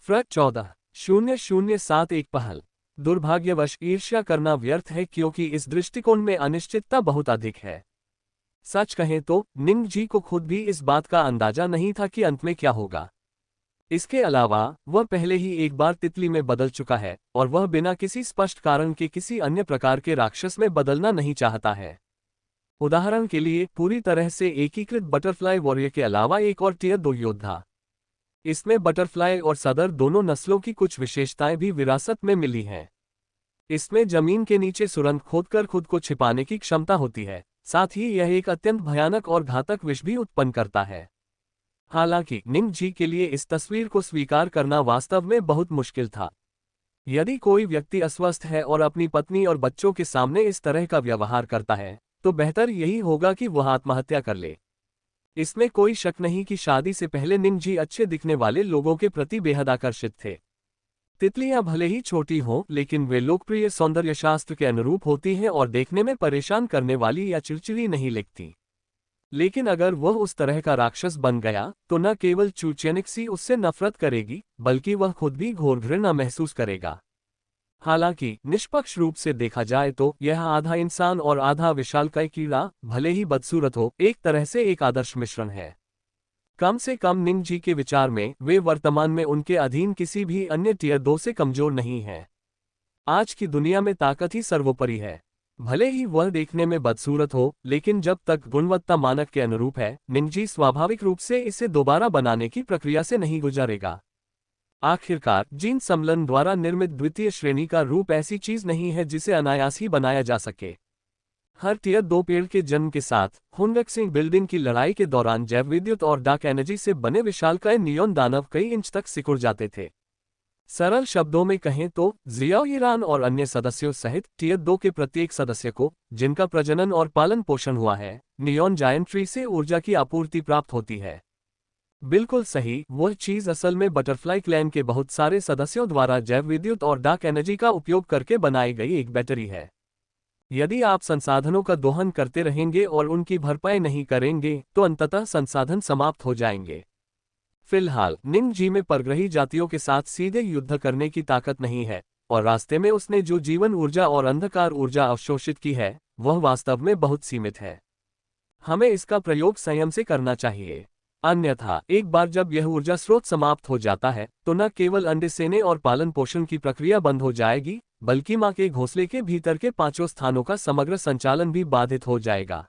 Frock 14,007 पहल। दुर्भाग्यवश ईर्ष्या करना व्यर्थ है क्योंकि इस दृष्टिकोण में अनिश्चितता बहुत अधिक है। सच कहें तो निंग जी को खुद भी इस बात का अंदाजा नहीं था कि अंत में क्या होगा। इसके अलावा वह पहले ही एक बार तितली में बदल चुका है और वह बिना किसी स्पष्ट कारण के किसी अन्य प्रकार के राक्षस में बदलना नहीं चाहता है। उदाहरण के लिए पूरी तरह से एकीकृत बटरफ्लाई वॉरियर के अलावा एक और टियर 2 योद्धा। इसमें बटरफ्लाई और सदर दोनों नस्लों की कुछ विशेषताएं भी विरासत में मिली हैं। इसमें जमीन के नीचे सुरंग खोदकर खुद को छिपाने की क्षमता होती है, साथ ही यह एक अत्यंत भयानक और घातक विष भी उत्पन्न करता है। हालांकि निंग जी के लिए इस तस्वीर को स्वीकार करना वास्तव में बहुत मुश्किल था। यदि कोई व्यक्ति अस्वस्थ है और अपनी पत्नी और बच्चों के सामने इस तरह का व्यवहार करता है, तो बेहतर यही होगा कि वह आत्महत्या कर ले। इसमें कोई शक नहीं कि शादी से पहले निंग जी अच्छे दिखने वाले लोगों के प्रति बेहद आकर्षित थे। तितलियां भले ही छोटी हों, लेकिन वे लोकप्रिय सौंदर्यशास्त्र के अनुरूप होती हैं और देखने में परेशान करने वाली या चिड़चिड़ी नहीं लगती। लेकिन अगर वह उस तरह का राक्षस बन गया, तो न केवल चूचेनिक्सी उससे नफरत करेगी, बल्कि वह खुद भी घोर घृणा महसूस करेगा। हालांकि निष्पक्ष रूप से देखा जाए तो यह आधा इंसान और आधा विशालकाय कीड़ा, भले ही बदसूरत हो, एक तरह से एक आदर्श मिश्रण है। कम से कम निंग जी के विचार में वे वर्तमान में उनके अधीन किसी भी अन्य टियर 2 से कमजोर नहीं हैं। आज की दुनिया में ताकत ही सर्वोपरि है। भले ही वह देखने में बदसूरत हो, लेकिन जब तक गुणवत्ता मानक के अनुरूप है, निंग जी स्वाभाविक रूप से इसे दोबारा बनाने की प्रक्रिया से नहीं गुजरेगा। आखिरकार जीन सम्मेलन द्वारा निर्मित द्वितीय श्रेणी का रूप ऐसी चीज नहीं है जिसे अनायास ही बनाया जा सके। हर टियर 2 पेड़ के जन्म के साथ हुनवेक्सिंग बिल्डिंग की लड़ाई के दौरान जैव विद्युत और डार्क एनर्जी से बने विशालकाय नियोन दानव कई इंच तक सिकुड़ जाते थे। सरल शब्दों में कहें तो जियाओ ईरान और अन्य सदस्यों सहित टियर 2 के प्रत्येक सदस्य को, जिनका प्रजनन और पालन पोषण हुआ है, नियोन जायंट ट्री से ऊर्जा की आपूर्ति प्राप्त होती है। बिल्कुल सही, वह चीज असल में बटरफ्लाई क्लैन के बहुत सारे सदस्यों द्वारा जैव विद्युत और डार्क एनर्जी का उपयोग करके बनाई गई एक बैटरी है। यदि आप संसाधनों का दोहन करते रहेंगे और उनकी भरपाई नहीं करेंगे, तो अंततः संसाधन समाप्त हो जाएंगे। फिलहाल निंग जी में परग्रही जातियों के साथ सीधे युद्ध करने की ताकत नहीं है, और रास्ते में उसने जो जीवन ऊर्जा और अंधकार ऊर्जा अवशोषित की है, वह वास्तव में बहुत सीमित है। हमें इसका प्रयोग संयम से करना चाहिए, अन्यथा एक बार जब यह ऊर्जा स्रोत समाप्त हो जाता है, तो न केवल अंडे सेने और पालन पोषण की प्रक्रिया बंद हो जाएगी, बल्कि मां के घोंसले के भीतर के 5 स्थानों का समग्र संचालन भी बाधित हो जाएगा।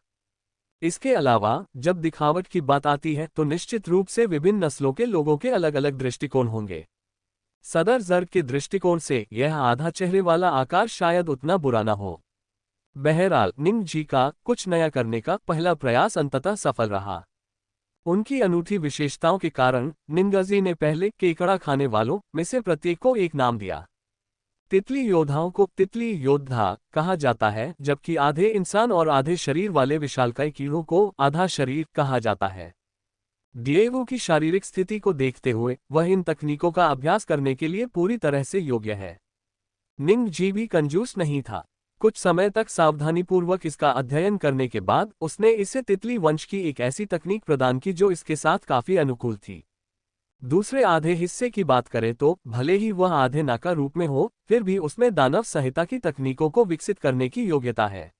इसके अलावा जब दिखावट की बात आती है, तो निश्चित रूप से विभिन्न नस्लों के लोगों के अलग अलग दृष्टिकोण होंगे। सदर जर्ग के दृष्टिकोण से यह आधा चेहरे वाला आकार शायद उतना बुरा न हो। बहरहाल निंग जी का कुछ नया करने का पहला प्रयास अंततः सफल रहा। उनकी अनूठी विशेषताओं के कारण निंगजी ने पहले केकड़ा खाने वालों में से प्रत्येक को एक नाम दिया। तितली योद्धाओं को तितली योद्धा कहा जाता है, जबकि आधे इंसान और आधे शरीर वाले विशालकाय कीड़ों को आधा शरीर कहा जाता है। डिएगो की शारीरिक स्थिति को देखते हुए वह इन तकनीकों का अभ्यास करने के लिए पूरी तरह से योग्य है। निंग जी भी कंजूस नहीं था। कुछ समय तक सावधानीपूर्वक इसका अध्ययन करने के बाद उसने इसे तितली वंश की एक ऐसी तकनीक प्रदान की जो इसके साथ काफी अनुकूल थी। दूसरे आधे हिस्से की बात करें तो भले ही वह आधे ना का रूप में हो, फिर भी उसमें दानव संहिता की तकनीकों को विकसित करने की योग्यता है।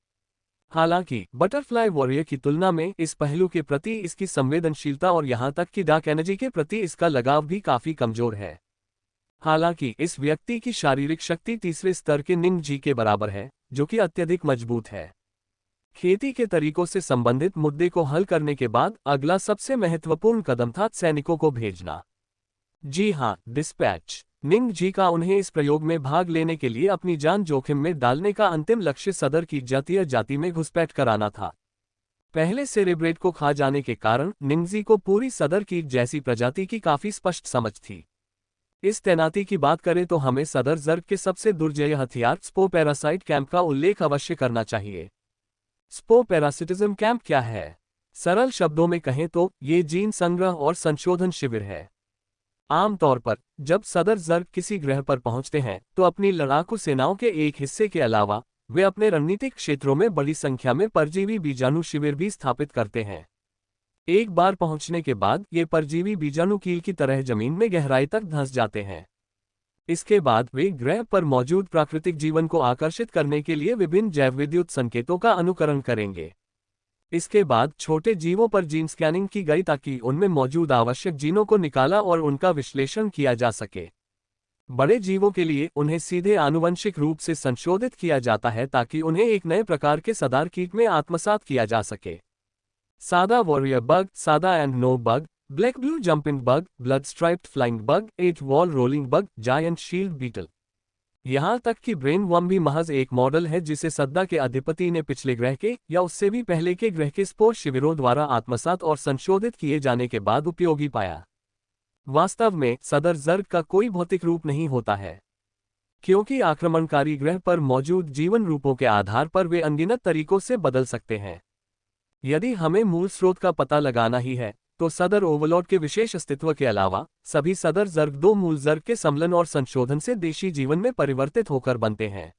हालांकि बटरफ्लाई वॉरियर की तुलना में इस पहलू के प्रति इसकी संवेदनशीलता और यहां तक कि डार्क एनर्जी के प्रति इसका लगाव भी काफी कमजोर है। हालांकि इस व्यक्ति की शारीरिक शक्ति तीसरे स्तर के निंग जी के बराबर है, जो कि अत्यधिक मजबूत है। खेती के तरीकों से संबंधित मुद्दे को हल करने के बाद अगला सबसे महत्वपूर्ण कदम था सैनिकों को भेजना। जी हां, डिस्पैच। निंग जी का उन्हें इस प्रयोग में भाग लेने के लिए अपनी जान जोखिम में डालने का अंतिम लक्ष्य सदर की जातीय जाति में घुसपैठ कराना था। पहले सेरेब्रेट को खा जाने के कारण निंगजी को पूरी सदर की जैसी प्रजाति की काफी स्पष्ट समझ थी। इस तैनाती की बात करें तो हमें सदर जर्ग के सबसे दुर्जय हथियार स्पो पैरासाइट कैंप का उल्लेख अवश्य करना चाहिए। स्पो पैरासिटिज्म कैंप क्या है? सरल शब्दों में कहें तो ये जीन संग्रह और संशोधन शिविर है। आमतौर पर जब सदर जर्ग किसी ग्रह पर पहुंचते हैं, तो अपनी लड़ाकू सेनाओं के एक हिस्से के अलावा वे अपने रणनीतिक क्षेत्रों में बड़ी संख्या में परजीवी बीजाणु शिविर भी स्थापित करते हैं। एक बार पहुंचने के बाद ये परजीवी बीजाणु कील की तरह जमीन में गहराई तक धंस जाते हैं। इसके बाद वे ग्रह पर मौजूद प्राकृतिक जीवन को आकर्षित करने के लिए विभिन्न जैवविद्युत संकेतों का अनुकरण करेंगे। इसके बाद छोटे जीवों पर जीन स्कैनिंग की गई ताकि उनमें मौजूद आवश्यक जीनों को निकाला और उनका विश्लेषण किया जा सके। बड़े जीवों के लिए उन्हें सीधे आनुवंशिक रूप से संशोधित किया जाता है ताकि उन्हें एक नए प्रकार के सदार कीट में आत्मसात किया जा सके। सादा वॉरियर बग, सादा and no bug, black blue jumping bug, blood striped flying bug, 8 wall rolling bug, giant shield beetle. यहाँ तक कि ब्रेन वर्म भी महज एक मॉडल है जिसे सद्दा के अधिपति ने पिछले ग्रह के या उससे भी पहले के ग्रह के स्पोर शिविरों द्वारा आत्मसात और संशोधित किए जाने के बाद उपयोगी पाया। वास्तव में सदर जर्ग का कोई भौतिक रूप नहीं होता है, क्योंकि आक्रमणकारी ग्रह पर मौजूद जीवन रूपों के आधार पर वे अनगिनत तरीकों से बदल सकते हैं। यदि हमें मूल स्रोत का पता लगाना ही है तो सदर ओवरलॉर्ड के विशेष अस्तित्व के अलावा सभी सदर जर्ग दो मूल जर्ग के सम्मिलन और संशोधन से देशी जीवन में परिवर्तित होकर बनते हैं।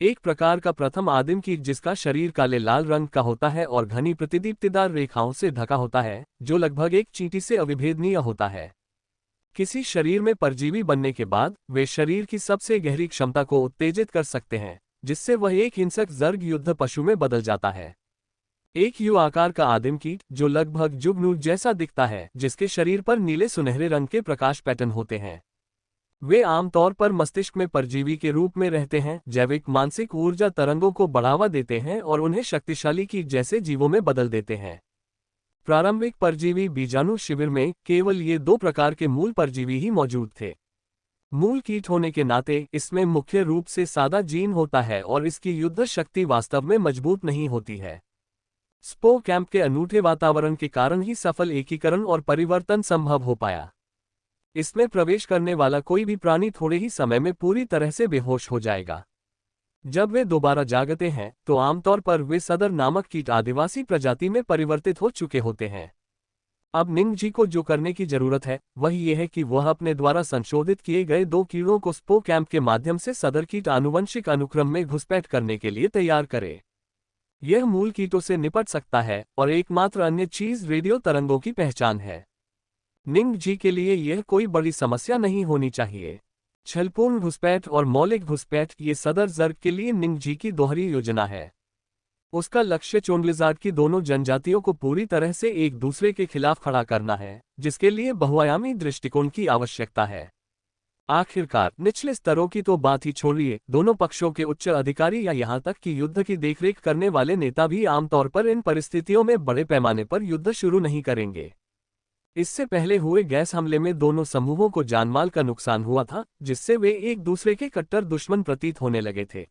एक प्रकार का प्रथम आदिम कीट जिसका शरीर काले लाल रंग का होता है और घनी प्रतिदीप्तिदार रेखाओं से ढका होता है, जो लगभग एक चींटी से अविभेदनीय होता है। किसी शरीर में परजीवी बनने के बाद वे शरीर की सबसे गहरी क्षमता को उत्तेजित कर सकते हैं, जिससे वह एक हिंसक जर्ग युद्ध पशु में बदल जाता है। एक यू आकार का आदिम कीट जो लगभग जुगनू जैसा दिखता है, जिसके शरीर पर नीले सुनहरे रंग के प्रकाश पैटर्न होते हैं। वे आमतौर पर मस्तिष्क में परजीवी के रूप में रहते हैं, जैविक मानसिक ऊर्जा तरंगों को बढ़ावा देते हैं और उन्हें शक्तिशाली कीट जैसे जीवों में बदल देते हैं। प्रारंभिक परजीवी बीजाणु शिविर में केवल ये दो प्रकार के मूल परजीवी ही मौजूद थे। मूल कीट होने के नाते इसमें मुख्य रूप से सादा जीन होता है और इसकी युद्ध शक्ति वास्तव में मजबूत नहीं होती है। स्पोर कैंप के अनूठे वातावरण के कारण ही सफल एकीकरण और परिवर्तन संभव हो पाया। इसमें प्रवेश करने वाला कोई भी प्राणी थोड़े ही समय में पूरी तरह से बेहोश हो जाएगा। जब वे दोबारा जागते हैं तो आमतौर पर वे सदर नामक कीट आदिवासी प्रजाति में परिवर्तित हो चुके होते हैं। अब निंग जी को जो करने की जरूरत है वह यह है कि वह अपने द्वारा संशोधित किए गए दो कीड़ों को स्पोर कैंप के माध्यम से सदर कीट आनुवंशिक अनुक्रम में घुसपैठ करने के लिए तैयार करे। यह मूल कीटों से निपट सकता है और एकमात्र अन्य चीज रेडियो तरंगों की पहचान है। निंग जी के लिए यह कोई बड़ी समस्या नहीं होनी चाहिए। छलपूर्ण घुसपैठ और मौलिक घुसपैठ ये सदर जर्ग के लिए निंग जी की दोहरी योजना है। उसका लक्ष्य चोनलिजार्ड की दोनों जनजातियों को पूरी तरह से एक दूसरे के खिलाफ खड़ा करना है, जिसके लिए बहुआयामी दृष्टिकोण की आवश्यकता है। आखिरकार निचले स्तरों की तो बात ही छोड़िए, दोनों पक्षों के उच्च अधिकारी या यहाँ तक कि युद्ध की देखरेख करने वाले नेता भी आमतौर पर इन परिस्थितियों में बड़े पैमाने पर युद्ध शुरू नहीं करेंगे। इससे पहले हुए गैस हमले में दोनों समूहों को जानमाल का नुकसान हुआ था, जिससे वे एक दूसरे के कट्टर दुश्मन प्रतीत होने लगे थे।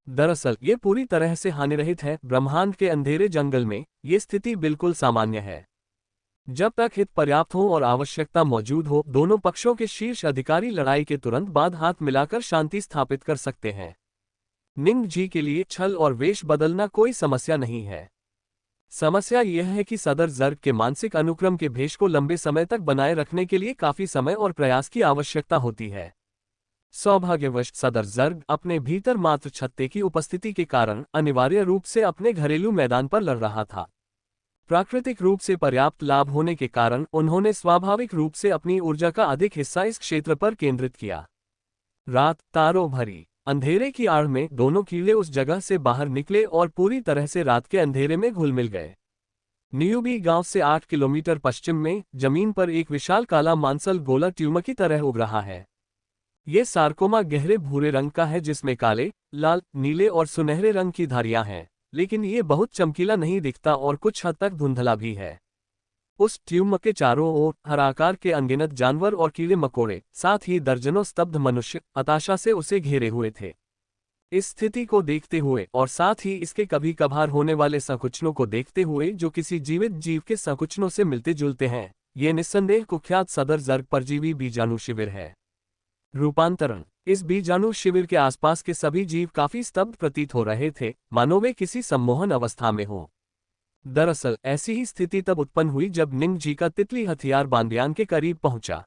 दरअसल ये पूरी तरह से हानिरहित है। ब्रह्मांड के अंधेरे जंगल में ये स्थिति बिल्कुल सामान्य है। जब तक हित पर्याप्त हो और आवश्यकता मौजूद हो, दोनों पक्षों के शीर्ष अधिकारी लड़ाई के तुरंत बाद हाथ मिलाकर शांति स्थापित कर सकते हैं। निंग जी के लिए छल और वेश बदलना कोई समस्या नहीं है। समस्या यह है कि सदर जर्ग के मानसिक अनुक्रम के भेष को लंबे समय तक बनाए रखने के लिए काफी समय और प्रयास की आवश्यकता होती है। सौभाग्यवश सदर जर्ग अपने भीतर मात्र छत्ते की उपस्थिति के कारण अनिवार्य रूप से अपने घरेलू मैदान पर लड़ रहा था। प्राकृतिक रूप से पर्याप्त लाभ होने के कारण उन्होंने स्वाभाविक रूप से अपनी ऊर्जा का अधिक हिस्सा इस क्षेत्र पर केंद्रित किया। रात तारों भरी अंधेरे की आड़ में दोनों कीड़े उस जगह से बाहर निकले और पूरी तरह से रात के अंधेरे में घुल मिल गए। न्यूबी गांव से 8 किलोमीटर पश्चिम में जमीन पर एक विशाल काला मांसल गोला ट्यूमर की तरह उग रहा है। ये सार्कोमा गहरे भूरे रंग का है जिसमें काले, लाल, नीले और सुनहरे रंग की धारियां हैं, लेकिन ये बहुत चमकीला नहीं दिखता और कुछ हद तक धुंधला भी है। उस ट्यूमर के चारों ओर हर आकार के अनगिनत जानवर और कीड़े मकोड़े, साथ ही दर्जनों स्तब्ध मनुष्य हताशा से उसे घेरे हुए थे। इस स्थिति को देखते हुए और साथ ही इसके कभी कभार होने वाले संकुचनों को देखते हुए जो किसी जीवित जीव के संकुचनों से मिलते जुलते हैं, ये निस्संदेह कुख्यात सदर जर्ग परजीवी बीजाणु शिविर है। रूपांतरण। इस बीजाणु शिविर के आसपास के सभी जीव काफी स्तब्ध प्रतीत हो रहे थे, मानो वे किसी सम्मोहन अवस्था में हों। दरअसल ऐसी ही स्थिति तब उत्पन्न हुई जब निंग जी का तितली हथियार बांदियान के करीब पहुंचा।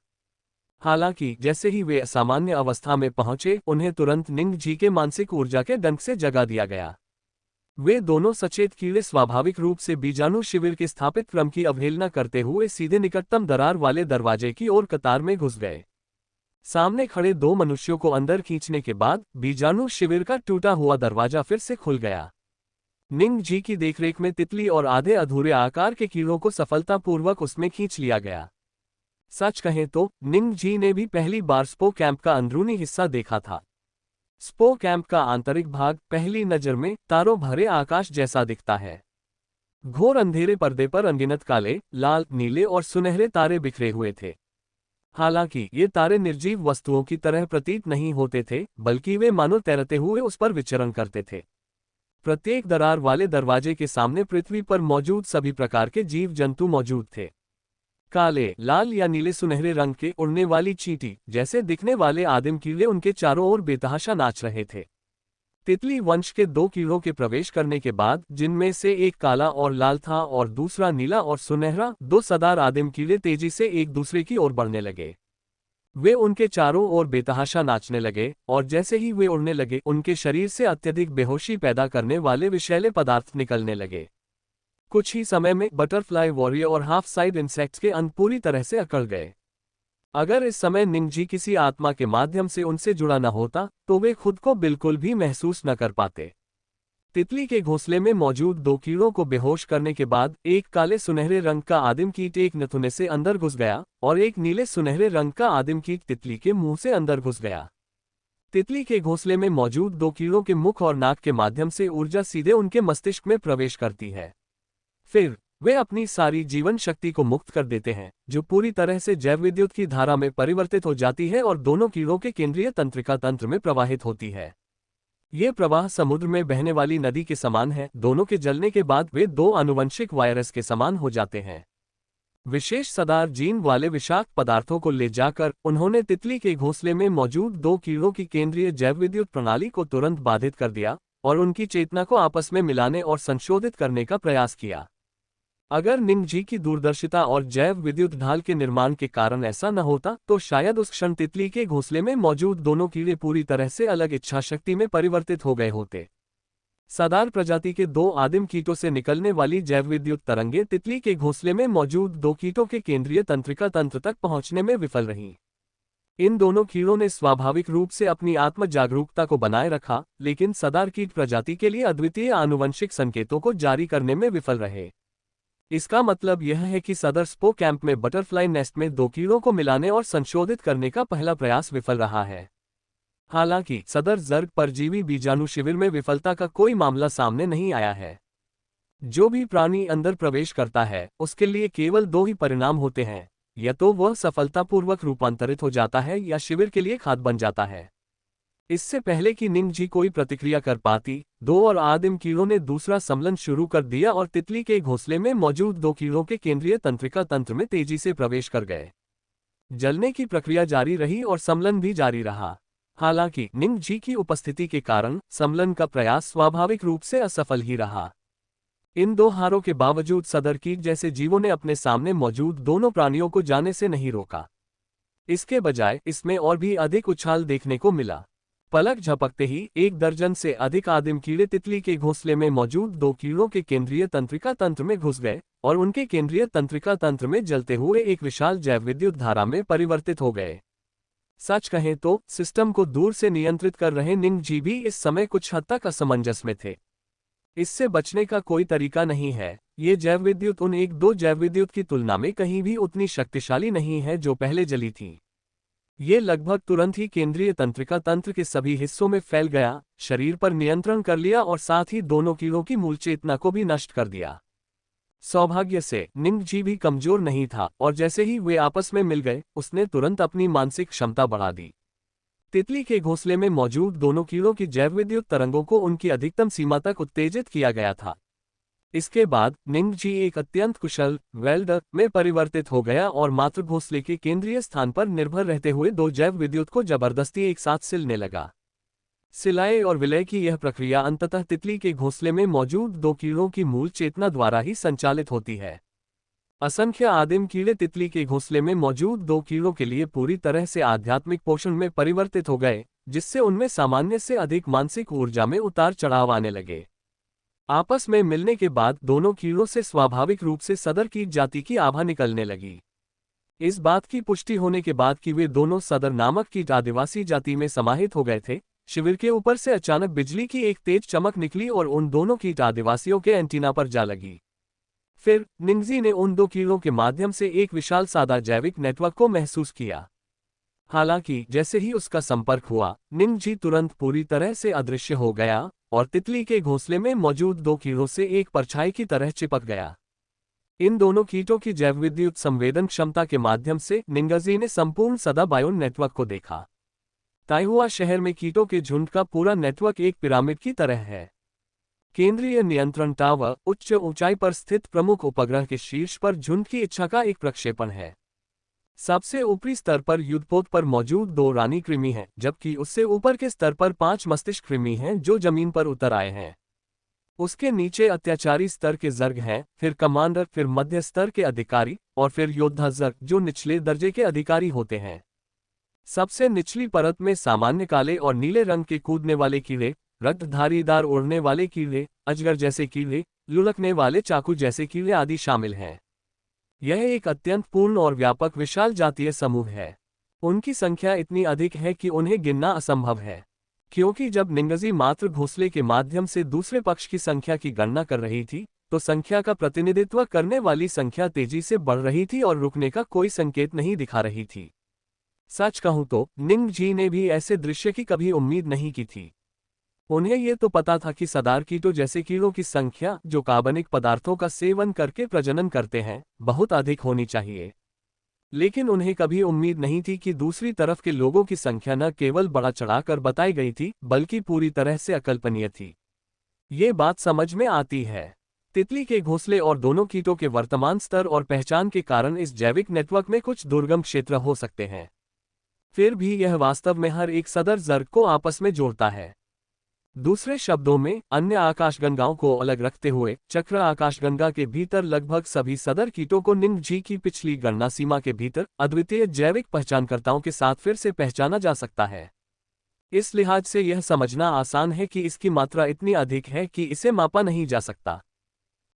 हालांकि जैसे ही वे असामान्य अवस्था में पहुंचे, उन्हें तुरंत निंग जी के मानसिक ऊर्जा के डंक से जगा दिया गया। वे दोनों सचेत कीड़े स्वाभाविक रूप से बीजाणु शिविर के स्थापित क्रम की अवहेलना करते हुए सीधे निकटतम दरार वाले दरवाजे की ओर कतार में घुस गए। सामने खड़े दो मनुष्यों को अंदर खींचने के बाद बीजाणु शिविर का टूटा हुआ दरवाजा फिर से खुल गया। निंग जी की देखरेख में तितली और आधे अधूरे आकार के कीड़ों को सफलतापूर्वक उसमें खींच लिया गया। सच कहें तो निंग जी ने भी पहली बार स्पो कैंप का अंदरूनी हिस्सा देखा था। स्पो कैंप का आंतरिक भाग पहली नजर में तारों भरे आकाश जैसा दिखता है। घोर अंधेरे पर्दे पर अनगिनत काले, लाल, नीले और सुनहरे तारे बिखरे हुए थे। हालांकि ये तारे निर्जीव वस्तुओं की तरह प्रतीत नहीं होते थे, बल्कि वे मानो तैरते हुए उस पर विचरण करते थे। प्रत्येक दरार वाले दरवाजे के सामने पृथ्वी पर मौजूद सभी प्रकार के जीव जंतु मौजूद थे। काले, लाल या नीले सुनहरे रंग के उड़ने वाली चींटी जैसे दिखने वाले आदिम कीड़े उनके चारों ओर बेतहाशा नाच रहे थे। तितली वंश के दो कीड़ों के प्रवेश करने के बाद, जिनमें से एक काला और लाल था और दूसरा नीला और सुनहरा, दो सदार आदिम कीड़े तेजी से एक दूसरे की ओर बढ़ने लगे। वे उनके चारों ओर बेतहाशा नाचने लगे और जैसे ही वे उड़ने लगे उनके शरीर से अत्यधिक बेहोशी पैदा करने वाले विषैले पदार्थ निकलने लगे। कुछ ही समय में बटरफ्लाई वॉरियर और हाफ साइड इंसेक्ट्स के अंत पूरी तरह से अकड़ गए। अगर इस समय निंगजी किसी आत्मा के माध्यम से उनसे जुड़ा न होता तो वे खुद को बिल्कुल भी महसूस न कर पाते। तितली के घोंसले में मौजूद दो कीड़ों को बेहोश करने के बाद एक काले सुनहरे रंग का आदिम कीट एक नथुने से अंदर घुस गया और एक नीले सुनहरे रंग का आदिम कीट तितली के मुंह से अंदर घुस गया। तितली के घोंसले में मौजूद दो कीड़ों के मुख और नाक के माध्यम से ऊर्जा सीधे उनके मस्तिष्क में प्रवेश करती है। फिर वे अपनी सारी जीवन शक्ति को मुक्त कर देते हैं, जो पूरी तरह से जैव विद्युत की धारा में परिवर्तित हो जाती है और दोनों कीड़ों के केंद्रीय तंत्रिका तंत्र में प्रवाहित होती है। ये प्रवाह समुद्र में बहने वाली नदी के समान है। दोनों के जलने के बाद वे दो आनुवंशिक वायरस के समान हो जाते हैं। विशेष सदार जीन वाले विषाक्त पदार्थों को ले जाकर उन्होंने तितली के घोंसले में मौजूद दो कीड़ों की केंद्रीय जैव विद्युत प्रणाली को तुरंत बाधित कर दिया और उनकी चेतना को आपस में मिलाने और संशोधित करने का प्रयास किया। अगर निंगजी की दूरदर्शिता और जैव विद्युत ढाल के निर्माण के कारण ऐसा न होता तो शायद उस क्षण तितली के घोंसले में मौजूद दोनों कीड़े पूरी तरह से अलग इच्छा शक्ति में परिवर्तित हो गए होते। सदार प्रजाति के दो आदिम कीटों से निकलने वाली जैव विद्युत तरंगे तितली के घोंसले में मौजूद दो कीटों के केंद्रीय तंत्रिका तंत्र तक पहुंचने में विफल रहीं। इन दोनों कीड़ों ने स्वाभाविक रूप से अपनी आत्म जागरूकता को बनाए रखा, लेकिन सदार कीट प्रजाति के लिए अद्वितीय आनुवंशिक संकेतों को जारी करने में विफल रहे। इसका मतलब यह है कि सदर स्पो कैंप में बटरफ्लाई नेस्ट में दो कीड़ों को मिलाने और संशोधित करने का पहला प्रयास विफल रहा है। हालांकि सदर जर्ग परजीवी बीजाणु शिविर में विफलता का कोई मामला सामने नहीं आया है। जो भी प्राणी अंदर प्रवेश करता है उसके लिए केवल दो ही परिणाम होते हैं, या तो वह सफलतापूर्वक रूपांतरित हो जाता है या शिविर के लिए खाद बन जाता है। इससे पहले कि निंगजी कोई प्रतिक्रिया कर पाती, दो और आदिम कीड़ों ने दूसरा सम्लन शुरू कर दिया और तितली के घोंसले में मौजूद दो कीड़ों के केंद्रीय तंत्रिका तंत्र में तेजी से प्रवेश कर गए। जलने की प्रक्रिया जारी रही और सम्लन भी जारी रहा। हालांकि निंगजी की उपस्थिति के कारण सम्लन का प्रयास स्वाभाविक रूप से असफल ही रहा। इन दो हारों के बावजूद सदर कीट जैसे जीवों ने अपने सामने मौजूद दोनों प्राणियों को जाने से नहीं रोका। इसके बजाय इसमें और भी अधिक उछाल देखने को मिला। पलक झपकते ही एक दर्जन से अधिक आदिम कीड़े तितली के घोंसले में मौजूद दो कीड़ों के केंद्रीय तंत्रिका तंत्र में घुस गए और उनके केंद्रीय तंत्रिका तंत्र में जलते हुए एक विशाल जैव विद्युत धारा में परिवर्तित हो गए। सच कहें तो सिस्टम को दूर से नियंत्रित कर रहे निंगजी भी इस समय कुछ हद तक असमंजस में थे। इससे बचने का कोई तरीका नहीं है। ये जैव विद्युत उन एक दो जैव विद्युत की तुलना में कहीं भी उतनी शक्तिशाली नहीं है जो पहले जली थी। ये लगभग तुरंत ही केंद्रीय तंत्रिका तंत्र के सभी हिस्सों में फैल गया, शरीर पर नियंत्रण कर लिया और साथ ही दोनों कीड़ों की मूल चेतना को भी नष्ट कर दिया। सौभाग्य से निंगजी भी कमजोर नहीं था और जैसे ही वे आपस में मिल गए उसने तुरंत अपनी मानसिक क्षमता बढ़ा दी। तितली के घोंसले में मौजूद दोनों कीड़ों की जैव विद्युत तरंगों को उनकी अधिकतम सीमा तक उत्तेजित किया गया था। इसके बाद निंगजी एक अत्यंत कुशल वेल्डर में परिवर्तित हो गया और मात्र घोंसले के केंद्रीय स्थान पर निर्भर रहते हुए दो जैव विद्युत को जबरदस्ती एक साथ सिलने लगा। सिलाई और विलय की यह प्रक्रिया अंततः तितली के घोंसले में मौजूद दो कीड़ों की मूल चेतना द्वारा ही संचालित होती है। असंख्य आदिम कीड़े तितली के घोंसले में मौजूद दो कीड़ों के लिए पूरी तरह से आध्यात्मिक पोषण में परिवर्तित हो गए, जिससे उनमें सामान्य से अधिक मानसिक ऊर्जा में उतार चढ़ाव आने लगे। आपस में मिलने के बाद दोनों कीड़ों से स्वाभाविक रूप से सदर कीट जाति की आभा निकलने लगी। इस बात की पुष्टि होने के बाद कि वे दोनों सदर नामक कीट आदिवासी जाति में समाहित हो गए थे, शिविर के ऊपर से अचानक बिजली की एक तेज चमक निकली और उन दोनों कीट आदिवासियों के एंटीना पर जा लगी। फिर निंगजी ने उन दो कीड़ों के माध्यम से एक विशाल सादा जैविक नेटवर्क को महसूस किया। हालांकि जैसे ही उसका संपर्क हुआ, निंगजी तुरंत पूरी तरह से अदृश्य हो गया और तितली के घोंसले में मौजूद दो कीड़ों से एक परछाई की तरह चिपक गया। इन दोनों कीटों की जैवविद्युत संवेदन क्षमता के माध्यम से निंगजी ने संपूर्ण सदा बायोन नेटवर्क को देखा। ताइहुआ शहर में कीटों के झुंड का पूरा नेटवर्क एक पिरामिड की तरह है। केंद्रीय नियंत्रण टावर उच्च ऊंचाई पर स्थित प्रमुख उपग्रह के शीर्ष पर झुंड की इच्छा का एक प्रक्षेपण है। सबसे ऊपरी स्तर पर युद्धपोत पर मौजूद दो रानी कृमि हैं, जबकि उससे ऊपर के स्तर पर 5 मस्तिष्क कृमि हैं जो जमीन पर उतर आए हैं। उसके नीचे अत्याचारी स्तर के जर्ग हैं, फिर कमांडर, फिर मध्य स्तर के अधिकारी और फिर योद्धा जर्ग जो निचले दर्जे के अधिकारी होते हैं। सबसे निचली परत में सामान्य काले और नीले रंग के कूदने वाले कीड़े, रक्तधारीदार उड़ने वाले कीड़े, अजगर जैसे कीड़े, लुढ़कने वाले चाकू जैसे कीड़े आदि शामिल हैं। यह एक अत्यंत पूर्ण और व्यापक विशाल जातीय समूह है। उनकी संख्या इतनी अधिक है कि उन्हें गिनना असंभव है, क्योंकि जब निंगजी मात्र घोंसले के माध्यम से दूसरे पक्ष की संख्या की गणना कर रही थी, तो संख्या का प्रतिनिधित्व करने वाली संख्या तेजी से बढ़ रही थी और रुकने का कोई संकेत नहीं दिखा रही थी। सच कहूं तो निंगजी ने भी ऐसे दृश्य की कभी उम्मीद नहीं की थी। उन्हें ये तो पता था कि सदार कीटों जैसे कीड़ों की संख्या जो कार्बनिक पदार्थों का सेवन करके प्रजनन करते हैं, बहुत अधिक होनी चाहिए। लेकिन उन्हें कभी उम्मीद नहीं थी कि दूसरी तरफ के लोगों की संख्या न केवल बढ़ा चढ़ाकर बताई गई थी, बल्कि पूरी तरह से अकल्पनीय थी। ये बात समझ में आती है। तितली के घोंसले और दोनों कीटों के वर्तमान स्तर और पहचान के कारण इस जैविक नेटवर्क में कुछ दुर्गम क्षेत्र हो सकते हैं। फिर भी यह वास्तव में हर एक सदर जर्ग को आपस में जोड़ता है। दूसरे शब्दों में, अन्य आकाशगंगाओं को अलग रखते हुए चक्र आकाशगंगा के भीतर लगभग सभी सदर कीटों को निंगजी की पिछली गणना सीमा के भीतर अद्वितीय जैविक पहचानकर्ताओं के साथ फिर से पहचाना जा सकता है। इस लिहाज से यह समझना आसान है कि इसकी मात्रा इतनी अधिक है कि इसे मापा नहीं जा सकता।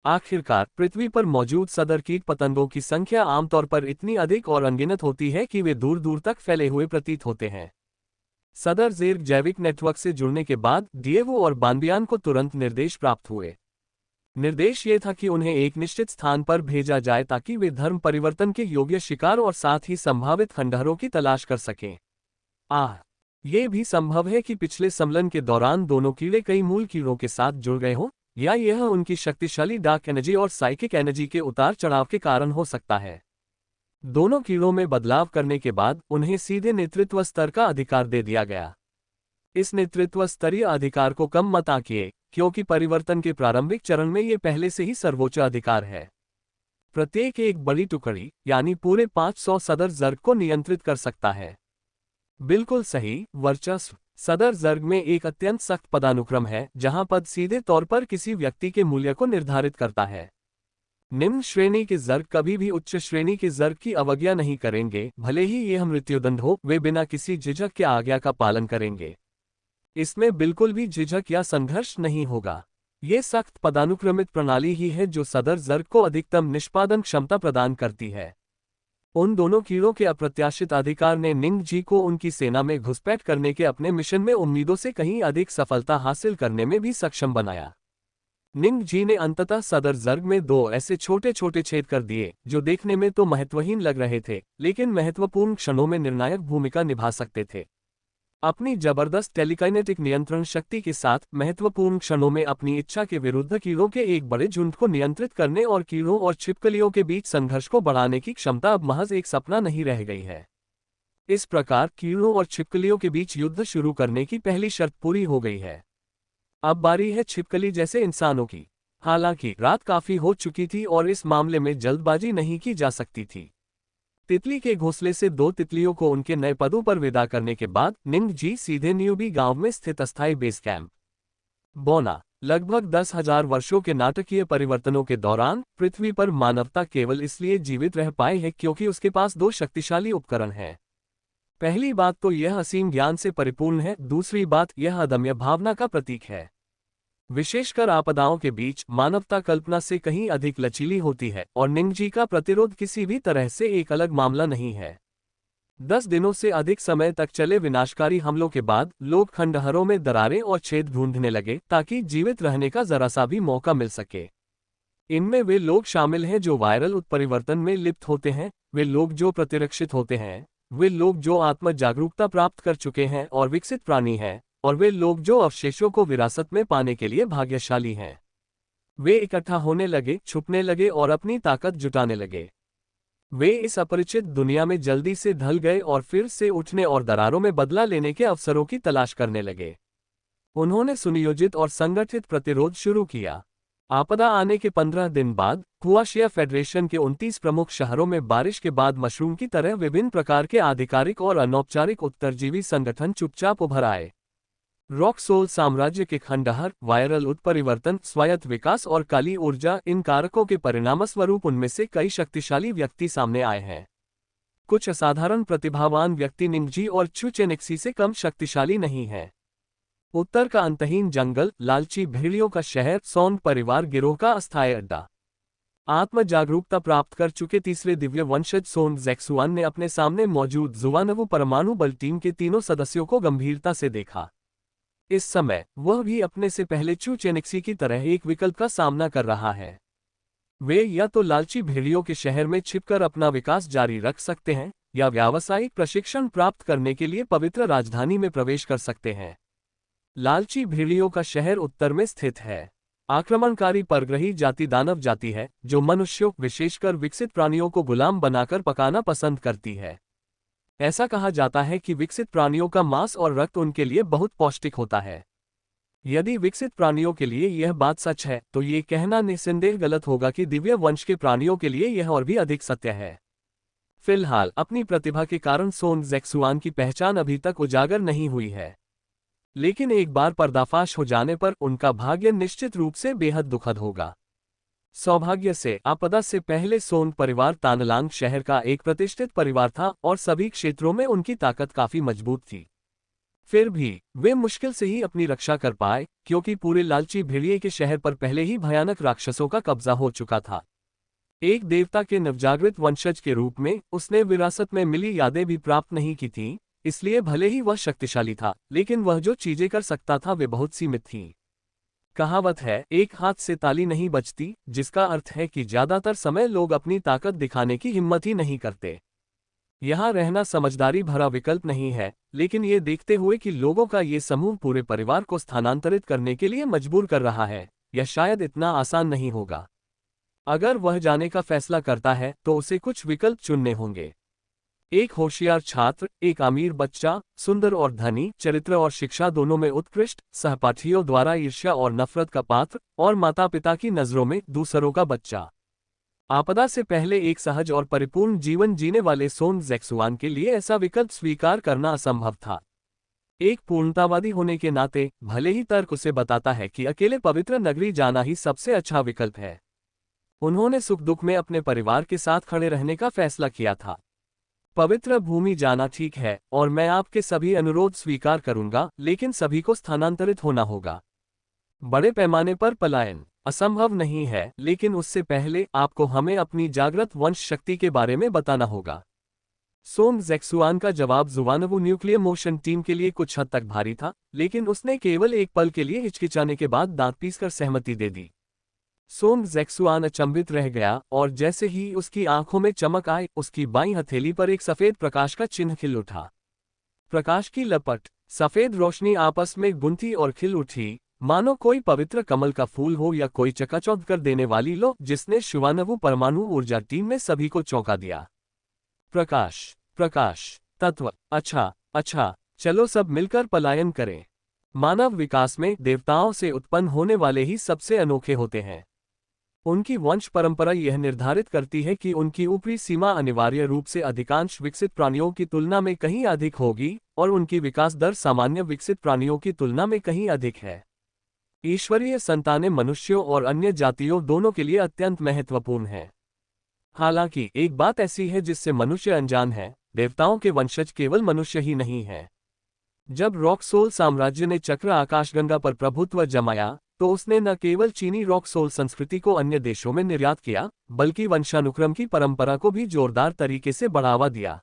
आखिरकार पृथ्वी पर मौजूद सदर कीट पतंगों की संख्या आमतौर पर इतनी अधिक और अनगिनत होती है कि वे दूर दूर तक फैले हुए प्रतीत होते हैं। सदर ज़ेर्ग जैविक नेटवर्क से जुड़ने के बाद डिएवो और बानबियान को तुरंत निर्देश प्राप्त हुए। निर्देश ये था कि उन्हें एक निश्चित स्थान पर भेजा जाए ताकि वे धर्म परिवर्तन के योग्य शिकार और साथ ही संभावित खंडहरों की तलाश कर सकें। ये भी संभव है कि पिछले सम्मेलन के दौरान दोनों कीड़े कई मूल कीड़ों के साथ जुड़ गए हों, या यह उनकी शक्तिशाली डार्क एनर्जी और साइकिक एनर्जी के उतार चढ़ाव के कारण हो सकता है। दोनों कीड़ों में बदलाव करने के बाद उन्हें सीधे नेतृत्व स्तर का अधिकार दे दिया गया। इस नेतृत्व स्तरीय अधिकार को कम मत आंकिए, क्योंकि परिवर्तन के प्रारंभिक चरण में ये पहले से ही सर्वोच्च अधिकार है। प्रत्येक एक बड़ी टुकड़ी यानी पूरे 500 सदर जर्ग को नियंत्रित कर सकता है। बिल्कुल सही, वर्चस्व। सदर जर्ग में एक अत्यंत सख्त पदानुक्रम है, जहां पद सीधे तौर पर किसी व्यक्ति के मूल्य को निर्धारित करता है। निम्न श्रेणी के जर्ग कभी भी उच्च श्रेणी के जर्ग की अवज्ञा नहीं करेंगे, भले ही यह मृत्युदंड हो, वे बिना किसी झिझक के आज्ञा का पालन करेंगे। इसमें बिल्कुल भी झिझक या संघर्ष नहीं होगा। ये सख्त पदानुक्रमित प्रणाली ही है जो सदर जर्ग को अधिकतम निष्पादन क्षमता प्रदान करती है। उन दोनों कीड़ों के अप्रत्याशित अधिकार ने निंगजी को उनकी सेना में घुसपैठ करने के अपने मिशन में उम्मीदों से कहीं अधिक सफलता हासिल करने में भी सक्षम बनाया। निंगजी ने अंततः सदर जर्ग में 2 ऐसे छोटे छोटे छेद कर दिए जो देखने में तो महत्वहीन लग रहे थे, लेकिन महत्वपूर्ण क्षणों में निर्णायक भूमिका निभा सकते थे। अपनी जबरदस्त टेलीकाइनेटिक नियंत्रण शक्ति के साथ महत्वपूर्ण क्षणों में अपनी इच्छा के विरुद्ध कीड़ों के एक बड़े झुंड को नियंत्रित करने और कीड़ों और छिपकलियों के बीच संघर्ष को बढ़ाने की क्षमता अब महज एक सपना नहीं रह गई है। इस प्रकार कीड़ों और छिपकलियों के बीच युद्ध शुरू करने की पहली शर्त पूरी हो गई है। अब बारी है छिपकली जैसे इंसानों की। हालांकि रात काफी हो चुकी थी और इस मामले में जल्दबाजी नहीं की जा सकती थी। तितली के घोंसले से 2 तितलियों को उनके नए पदों पर विदा करने के बाद निंगजी सीधे न्यूबी गांव में स्थित अस्थायी बेस कैंप बोना। लगभग 10,000 वर्षों के नाटकीय परिवर्तनों के दौरान पृथ्वी पर मानवता केवल इसलिए जीवित रह पाई है क्योंकि उसके पास 2 शक्तिशाली उपकरण हैं। पहली बात तो यह असीम ज्ञान से परिपूर्ण है, दूसरी बात यह अदम्य भावना का प्रतीक है। विशेषकर आपदाओं के बीच मानवता कल्पना से कहीं अधिक लचीली होती है और निंगजी का प्रतिरोध किसी भी तरह से एक अलग मामला नहीं है। 10 दिनों से अधिक समय तक चले विनाशकारी हमलों के बाद लोग खंडहरों में दरारें और छेद ढूंढने लगे ताकि जीवित रहने का जरा सा भी मौका मिल सके। इनमें वे लोग शामिल हैं जो वायरल उत्परिवर्तन में लिप्त होते हैं, वे लोग जो प्रतिरक्षित होते हैं, वे लोग जो आत्म जागरूकता प्राप्त कर चुके हैं और विकसित प्राणी हैं, और वे लोग जो अवशेषों को विरासत में पाने के लिए भाग्यशाली हैं। वे इकट्ठा होने लगे, छुपने लगे और अपनी ताकत जुटाने लगे। वे इस अपरिचित दुनिया में जल्दी से ढल गए और फिर से उठने और दरारों में बदला लेने के अवसरों की तलाश करने लगे। उन्होंने सुनियोजित और संगठित प्रतिरोध शुरू किया। आपदा आने के 15 दिन बाद हुआशिया फेडरेशन के 29 प्रमुख शहरों में बारिश के बाद मशरूम की तरह विभिन्न प्रकार के आधिकारिक और अनौपचारिक उत्तरजीवी संगठन चुपचाप उभर आए। रॉक सोल साम्राज्य के खंडहर, वायरल उत्परिवर्तन, स्वायत्त विकास और काली ऊर्जा, इन कारकों के परिणामस्वरूप उनमें से कई शक्तिशाली व्यक्ति सामने आए हैं। कुछ असाधारण प्रतिभावान व्यक्ति निंगजी और चुचेनिक्सी से कम शक्तिशाली नहीं हैं। उत्तर का अंतहीन जंगल, लालची भेड़ियों का शहर, सौंग परिवार गिरोह का अस्थायी अड्डा। आत्म जागरूकता प्राप्त कर चुके तीसरे दिव्य वंशज सोन ज़ेक्सुआन ने अपने सामने मौजूद जुवानवु परमाणु बल टीम के तीनों सदस्यों को गंभीरता से देखा। इस समय वह भी अपने से पहले चुचेनिक्सी की तरह एक विकल्प का सामना कर रहा है। वे या तो लालची भेड़ियों के शहर में छिपकर अपना विकास जारी रख सकते हैं, या व्यावसायिक प्रशिक्षण प्राप्त करने के लिए पवित्र राजधानी में प्रवेश कर सकते हैं। लालची भेड़ियों का शहर उत्तर में स्थित है। आक्रमणकारी परग्रही जाति दानव जाति है, जो मनुष्यों, विशेषकर विकसित प्राणियों को गुलाम बनाकर पकाना पसंद करती है। ऐसा कहा जाता है कि विकसित प्राणियों का मांस और रक्त उनके लिए बहुत पौष्टिक होता है। यदि विकसित प्राणियों के लिए यह बात सच है, तो ये कहना निस्संदेह गलत होगा कि दिव्य वंश के प्राणियों के लिए यह और भी अधिक सत्य है। फिलहाल अपनी प्रतिभा के कारण सोन ज़ेक्सुआन की पहचान अभी तक उजागर नहीं हुई है, लेकिन एक बार पर्दाफाश हो जाने पर उनका भाग्य निश्चित रूप से बेहद दुखद होगा। सौभाग्य से आपदा से पहले सोन परिवार तानलांग शहर का एक प्रतिष्ठित परिवार था और सभी क्षेत्रों में उनकी ताकत काफी मजबूत थी। फिर भी वे मुश्किल से ही अपनी रक्षा कर पाए, क्योंकि पूरे लालची भेड़िए के शहर पर पहले ही भयानक राक्षसों का कब्जा हो चुका था। एक देवता के नवजागृत वंशज के रूप में उसने विरासत में मिली यादें भी प्राप्त नहीं की थीं, इसलिए भले ही वह शक्तिशाली था, लेकिन वह जो चीजें कर सकता था वे बहुत सीमित थीं। कहावत है, एक हाथ से ताली नहीं बजती, जिसका अर्थ है कि ज्यादातर समय लोग अपनी ताकत दिखाने की हिम्मत ही नहीं करते। यहाँ रहना समझदारी भरा विकल्प नहीं है, लेकिन ये देखते हुए कि लोगों का ये समूह पूरे परिवार को स्थानांतरित करने के लिए मजबूर कर रहा है, यह शायद इतना आसान नहीं होगा। अगर वह जाने का फैसला करता है तो उसे कुछ विकल्प चुनने होंगे। एक होशियार छात्र, एक अमीर बच्चा, सुंदर और धनी, चरित्र और शिक्षा दोनों में उत्कृष्ट, सहपाठियों द्वारा ईर्ष्या और नफरत का पात्र, और माता पिता की नजरों में दूसरों का बच्चा। आपदा से पहले एक सहज और परिपूर्ण जीवन जीने वाले सोन ज़ेक्सुआन के लिए ऐसा विकल्प स्वीकार करना असंभव था। एक पूर्णतावादी होने के नाते भले ही तर्क उसे बताता है कि अकेले पवित्र नगरी जाना ही सबसे अच्छा विकल्प है, उन्होंने सुख दुख में अपने परिवार के साथ खड़े रहने का फैसला किया था। पवित्र भूमि जाना ठीक है, और मैं आपके सभी अनुरोध स्वीकार करूंगा, लेकिन सभी को स्थानांतरित होना होगा। बड़े पैमाने पर पलायन असंभव नहीं है, लेकिन उससे पहले आपको हमें अपनी जागृत वंश शक्ति के बारे में बताना होगा। सोन ज़ेक्सुआन का जवाब जुवानवु न्यूक्लियर मोशन टीम के लिए कुछ हद तक भारी था, लेकिन उसने केवल एक पल के लिए हिचकिचाने के बाद दांत पीसकर सहमति दे दी। सोन ज़ेक्सुआन अचंभित रह गया, और जैसे ही उसकी आंखों में चमक आई, उसकी बाईं हथेली पर एक सफेद प्रकाश का चिन्ह खिल उठा। प्रकाश की लपट, सफेद रोशनी आपस में गुंथी और खिल उठी, मानो कोई पवित्र कमल का फूल हो या कोई चकाचौंध कर देने वाली लो, जिसने शुवानवु परमाणु ऊर्जा टीम में सभी को चौंका दिया। प्रकाश, प्रकाश तत्व, अच्छा, चलो सब मिलकर पलायन करें। मानव विकास में देवताओं से उत्पन्न होने वाले ही सबसे अनोखे होते हैं। उनकी वंश परंपरा यह निर्धारित करती है कि उनकी ऊपरी सीमा अनिवार्य रूप से अधिकांश विकसित प्राणियों की तुलना में कहीं अधिक होगी, और उनकी विकास दर सामान्य विकसित प्राणियों की तुलना में कहीं अधिक है। ईश्वरीय संतानें मनुष्यों और अन्य जातियों दोनों के लिए अत्यंत महत्वपूर्ण है। हालांकि एक बात ऐसी है जिससे मनुष्य अनजान है, देवताओं के वंशज केवल मनुष्य ही नहीं है। जब रॉक सोल साम्राज्य ने चक्र आकाशगंगा पर प्रभुत्व जमाया, तो उसने न केवल चीनी रॉक सोल संस्कृति को अन्य देशों में निर्यात किया, बल्कि वंशानुक्रम की परंपरा को भी जोरदार तरीके से बढ़ावा दिया।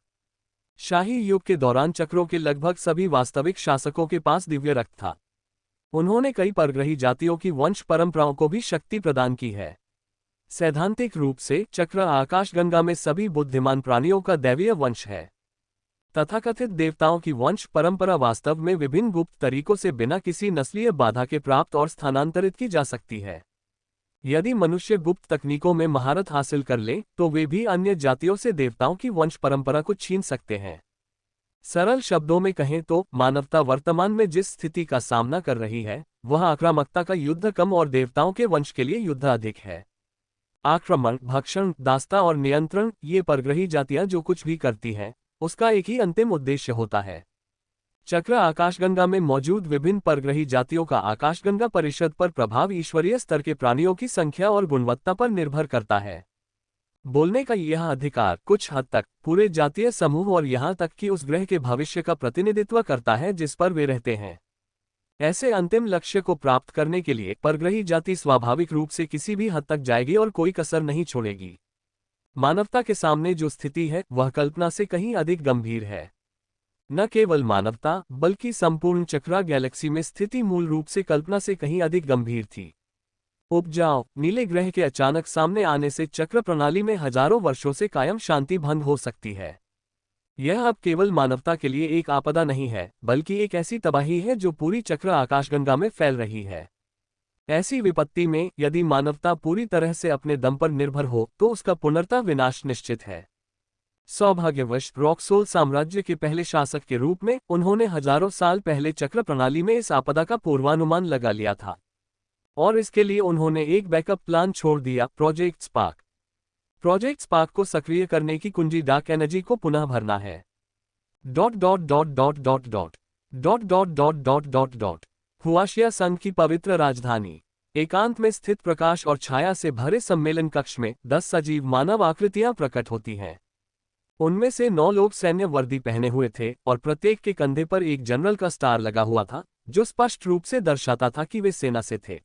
शाही युग के दौरान चक्रों के लगभग सभी वास्तविक शासकों के पास दिव्य रक्त था। उन्होंने कई परग्रही जातियों की वंश परंपराओं को भी शक्ति प्रदान की है। सैद्धांतिक रूप से चक्र आकाशगंगा में सभी बुद्धिमान प्राणियों का दैवीय वंश है। तथाकथित देवताओं की वंश परंपरा वास्तव में विभिन्न गुप्त तरीकों से बिना किसी नस्लीय बाधा के प्राप्त और स्थानांतरित की जा सकती है। यदि मनुष्य गुप्त तकनीकों में महारत हासिल कर ले, तो वे भी अन्य जातियों से देवताओं की वंश परंपरा को छीन सकते हैं। सरल शब्दों में कहें तो मानवता वर्तमान में जिस स्थिति का सामना कर रही है, वह आक्रामकता का युद्ध कम और देवताओं के वंश के लिए युद्ध अधिक है। आक्रमण, भक्षण, दास्ता और नियंत्रण, ये परग्रही जातियां जो कुछ भी करती हैं, उसका एक ही अंतिम उद्देश्य होता है। चक्र आकाशगंगा में मौजूद विभिन्न परग्रही जातियों का आकाशगंगा परिषद पर प्रभाव ईश्वरीय स्तर के प्राणियों की संख्या और गुणवत्ता पर निर्भर करता है। बोलने का यह अधिकार कुछ हद तक पूरे जातीय समूह और यहां तक कि उस ग्रह के भविष्य का प्रतिनिधित्व करता है जिस पर वे रहते हैं। ऐसे अंतिम लक्ष्य को प्राप्त करने के लिए परग्रही जाति स्वाभाविक रूप से किसी भी हद तक जाएगी और कोई कसर नहीं छोड़ेगी। मानवता के सामने जो स्थिति है वह कल्पना से कहीं अधिक गंभीर है। न केवल मानवता बल्कि संपूर्ण चक्रा गैलेक्सी में स्थिति मूल रूप से कल्पना से कहीं अधिक गंभीर थी। उपजाऊ नीले ग्रह के अचानक सामने आने से चक्र प्रणाली में हजारों वर्षों से कायम शांति भंग हो सकती है। यह अब केवल मानवता के लिए एक आपदा नहीं है, बल्कि एक ऐसी तबाही है जो पूरी चक्र आकाशगंगा में फैल रही है। ऐसी विपत्ति में यदि मानवता पूरी तरह से अपने दम पर निर्भर हो तो उसका पुनर्तः विनाश निश्चित है। सौभाग्यवश रॉक्सोल साम्राज्य के पहले शासक के रूप में उन्होंने हजारों साल पहले चक्र प्रणाली में इस आपदा का पूर्वानुमान लगा लिया था, और इसके लिए उन्होंने एक बैकअप प्लान छोड़ दिया, प्रोजेक्ट स्पार्क। प्रोजेक्ट स्पार्क को सक्रिय करने की कुंजी डार्क एनर्जी को पुनः भरना है। हुआशिया संघ की पवित्र राजधानी। एकांत में स्थित प्रकाश और छाया से भरे सम्मेलन कक्ष में 10 सजीव मानव आकृतियां प्रकट होती हैं। उनमें से 9 लोग सैन्य वर्दी पहने हुए थे और प्रत्येक के कंधे पर एक जनरल का स्टार लगा हुआ था, जो स्पष्ट रूप से दर्शाता था कि वे सेना से थे।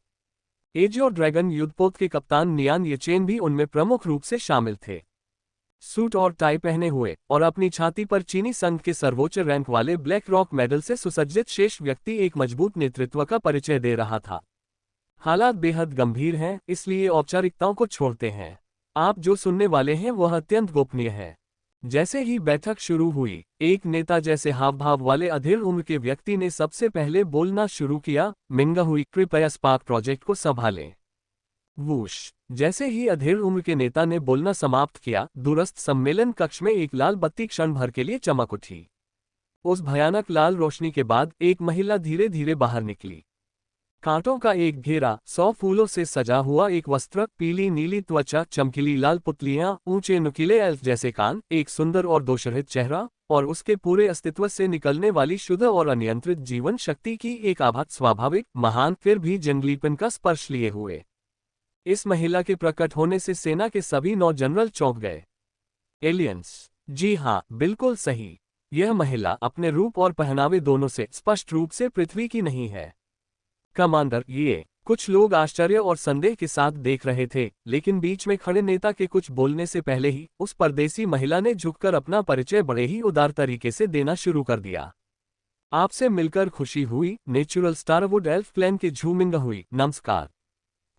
एजियो ड्रैगन युद्धपोत के कप्तान नियान येचेन भी उनमें प्रमुख रूप से शामिल थे। सूट और टाई पहने हुए और अपनी छाती पर चीनी संघ के सर्वोच्च रैंक वाले ब्लैक रॉक मेडल से सुसज्जित शेष व्यक्ति एक मजबूत नेतृत्व का परिचय दे रहा था। हालात बेहद गंभीर हैं, इसलिए औपचारिकताओं को छोड़ते हैं। आप जो सुनने वाले हैं वह अत्यंत गोपनीय है। जैसे ही बैठक शुरू हुई, एक नेता जैसे हाव भाव वाले अधेड़ उम्र के व्यक्ति ने सबसे पहले बोलना शुरू किया, मिंगहुई, कृपया स्पार्क प्रोजेक्ट को संभालें। वूश। जैसे ही अधेड़ उम्र के नेता ने बोलना समाप्त किया, दूरस्थ सम्मेलन कक्ष में एक लाल बत्ती क्षण भर के लिए चमक उठी। उस भयानक लाल रोशनी के बाद एक महिला धीरे धीरे बाहर निकली। कांटों का एक घेरा, 100 फूलों से सजा हुआ एक वस्त्र, पीली नीली त्वचा, चमकीली लाल पुतलियां, ऊंचे नुकीले एल्फ जैसे कान, एक सुंदर और दोषरहित चेहरा, और उसके पूरे अस्तित्व से निकलने वाली शुद्ध और अनियंत्रित जीवन शक्ति की एक आभा स्वाभाविक, महान, फिर भी जंगलीपन का स्पर्श लिए हुए। इस महिला के प्रकट होने से सेना के सभी 9 जनरल चौंक गए। एलियंस। जी हाँ, बिल्कुल सही। यह महिला अपने रूप और पहनावे दोनों से स्पष्ट रूप से पृथ्वी की नहीं है। कमांडर, ये कुछ लोग आश्चर्य और संदेह के साथ देख रहे थे, लेकिन बीच में खड़े नेता के कुछ बोलने से पहले ही उस परदेसी महिला ने झुककर अपना परिचय बड़े ही उदार तरीके से देना शुरू कर दिया। आपसे मिलकर खुशी हुई, natural star wood elf clan के झू मिंगहुई। नमस्कार।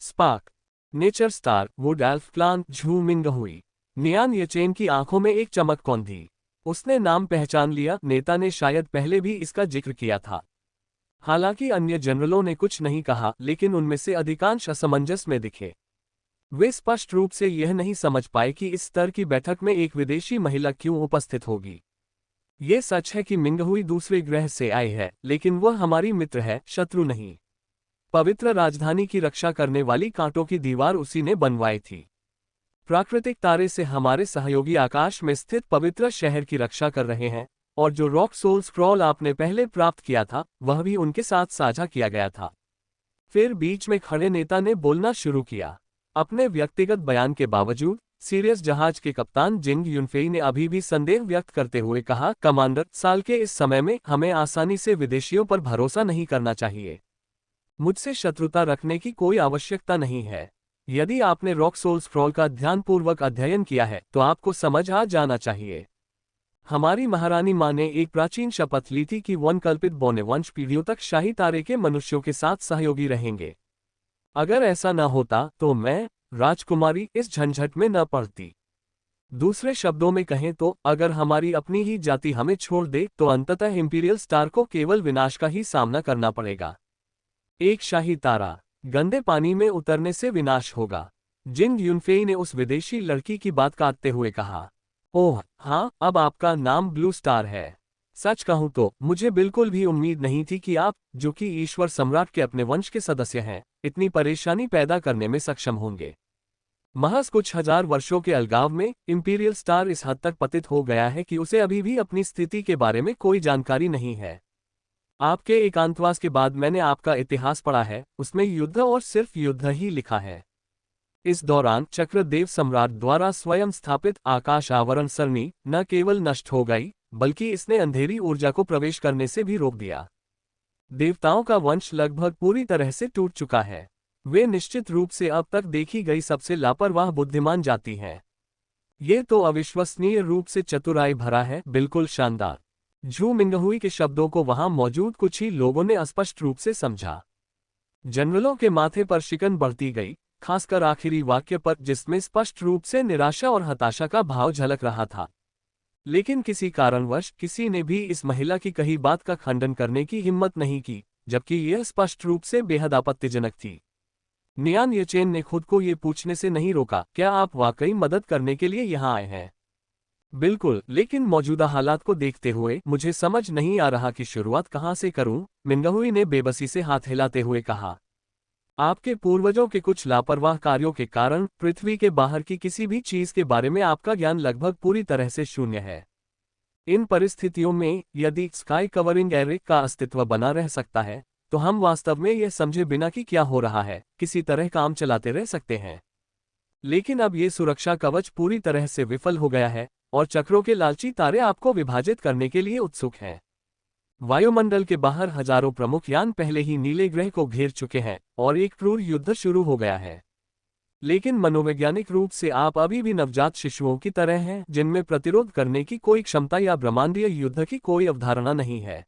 Spark. Nature star wood elf clan Zhu Minghui. Nian Yechen की आंखों में एक चमक कौंधी। उसने नाम पहचान लिया। नेता ने शायद पहले भी इसका जिक्र किया था। हालांकि अन्य जनरलों ने कुछ नहीं कहा, लेकिन उनमें से अधिकांश असमंजस में दिखे। वे स्पष्ट रूप से यह नहीं समझ पाए कि इस स्तर की बैठक में एक विदेशी महिला क्यों उपस्थित होगी। ये सच है कि मिंगहुई दूसरे ग्रह से आई है, लेकिन वह हमारी मित्र है, शत्रु नहीं। पवित्र राजधानी की रक्षा करने वाली कांटों की दीवार उसी ने बनवाई थी। प्राकृतिक तारे से हमारे सहयोगी आकाश में स्थित पवित्र शहर की रक्षा कर रहे हैं, और जो रॉक सोल स्क्रॉल आपने पहले प्राप्त किया था वह भी उनके साथ साझा किया गया था। फिर बीच में खड़े नेता ने बोलना शुरू किया। अपने व्यक्तिगत बयान के बावजूद सीरियस जहाज के कप्तान जिंग युनफेई ने अभी भी संदेह व्यक्त करते हुए कहा, कमांडर, साल के इस समय में हमें आसानी से विदेशियों पर भरोसा नहीं करना चाहिए। मुझसे शत्रुता रखने की कोई आवश्यकता नहीं है। यदि आपने रॉक सोल स्क्रॉल का ध्यानपूर्वक अध्ययन किया है तो आपको समझ आ जाना चाहिए। हमारी महारानी माँ ने एक प्राचीन शपथ ली थी कि वन कल्पित बौने वंश पीढ़ियों तक शाही तारे के मनुष्यों के साथ सहयोगी रहेंगे। अगर ऐसा न होता तो मैं, राजकुमारी, इस झंझट में न पड़ती। दूसरे शब्दों में कहें तो अगर हमारी अपनी ही जाति हमें छोड़ दे तो अंततः इंपीरियल स्टार को केवल विनाश का ही सामना करना पड़ेगा। एक शाही तारा गंदे पानी में उतरने से विनाश होगा। जिंग यूनफेई ने उस विदेशी लड़की की बात काटते हुए कहा। ओह हाँ, अब आपका नाम ब्लू स्टार है। सच कहूं तो मुझे बिल्कुल भी उम्मीद नहीं थी कि आप, जो कि ईश्वर सम्राट के अपने वंश के सदस्य हैं, इतनी परेशानी पैदा करने में सक्षम होंगे। महज कुछ हजार वर्षों के अलगाव में इंपीरियल स्टार इस हद तक पतित हो गया है कि उसे अभी भी अपनी स्थिति के बारे में कोई जानकारी नहीं है। आपके एकांतवास के बाद मैंने आपका इतिहास पढ़ा है, उसमें युद्ध और सिर्फ युद्ध ही लिखा है। इस दौरान चक्रदेव सम्राट द्वारा स्वयं स्थापित आकाश आवरण सरणी न केवल नष्ट हो गई, बल्कि इसने अंधेरी ऊर्जा को प्रवेश करने से भी रोक दिया। देवताओं का वंश लगभग पूरी तरह से टूट चुका है। वे निश्चित रूप से अब तक देखी गई सबसे लापरवाह बुद्धिमान जाति हैं। ये तो अविश्वसनीय रूप से चतुराई भरा है, बिल्कुल शानदार। झू मिंगहुई के शब्दों को वहां मौजूद कुछ ही लोगों ने स्पष्ट रूप से समझा। जनरलों के माथे पर शिकन बढ़ती गई, खासकर आखिरी वाक्य पर, जिसमें स्पष्ट रूप से निराशा और हताशा का भाव झलक रहा था। लेकिन किसी कारणवश किसी ने भी इस महिला की कही बात का खंडन करने की हिम्मत नहीं की, जबकि यह स्पष्ट रूप से बेहद आपत्तिजनक थी। नियान येचेन ने खुद को ये पूछने से नहीं रोका, क्या आप वाकई मदद करने के लिए यहाँ आए हैं? बिल्कुल, लेकिन मौजूदा हालात को देखते हुए मुझे समझ नहीं आ रहा कि शुरुआत कहाँ से करूं, मिंगहुई ने बेबसी से हाथ हिलाते हुए कहा। आपके पूर्वजों के कुछ लापरवाह कार्यों के कारण पृथ्वी के बाहर की किसी भी चीज के बारे में आपका ज्ञान लगभग पूरी तरह से शून्य है। इन परिस्थितियों में यदि स्काई कवरिंग एरे का अस्तित्व बना रह सकता है तो हम वास्तव में यह समझे बिना कि क्या हो रहा है किसी तरह काम चलाते रह सकते हैं। लेकिन अब ये सुरक्षा कवच पूरी तरह से विफल हो गया है और चक्रों के लालची तारे आपको विभाजित करने के लिए उत्सुक हैं। वायुमंडल के बाहर हजारों प्रमुख यान पहले ही नीले ग्रह को घेर चुके हैं और एक क्रूर युद्ध शुरू हो गया है। लेकिन मनोवैज्ञानिक रूप से आप अभी भी नवजात शिशुओं की तरह हैं, जिनमें प्रतिरोध करने की कोई क्षमता या ब्रह्मांडीय युद्ध की कोई अवधारणा नहीं है।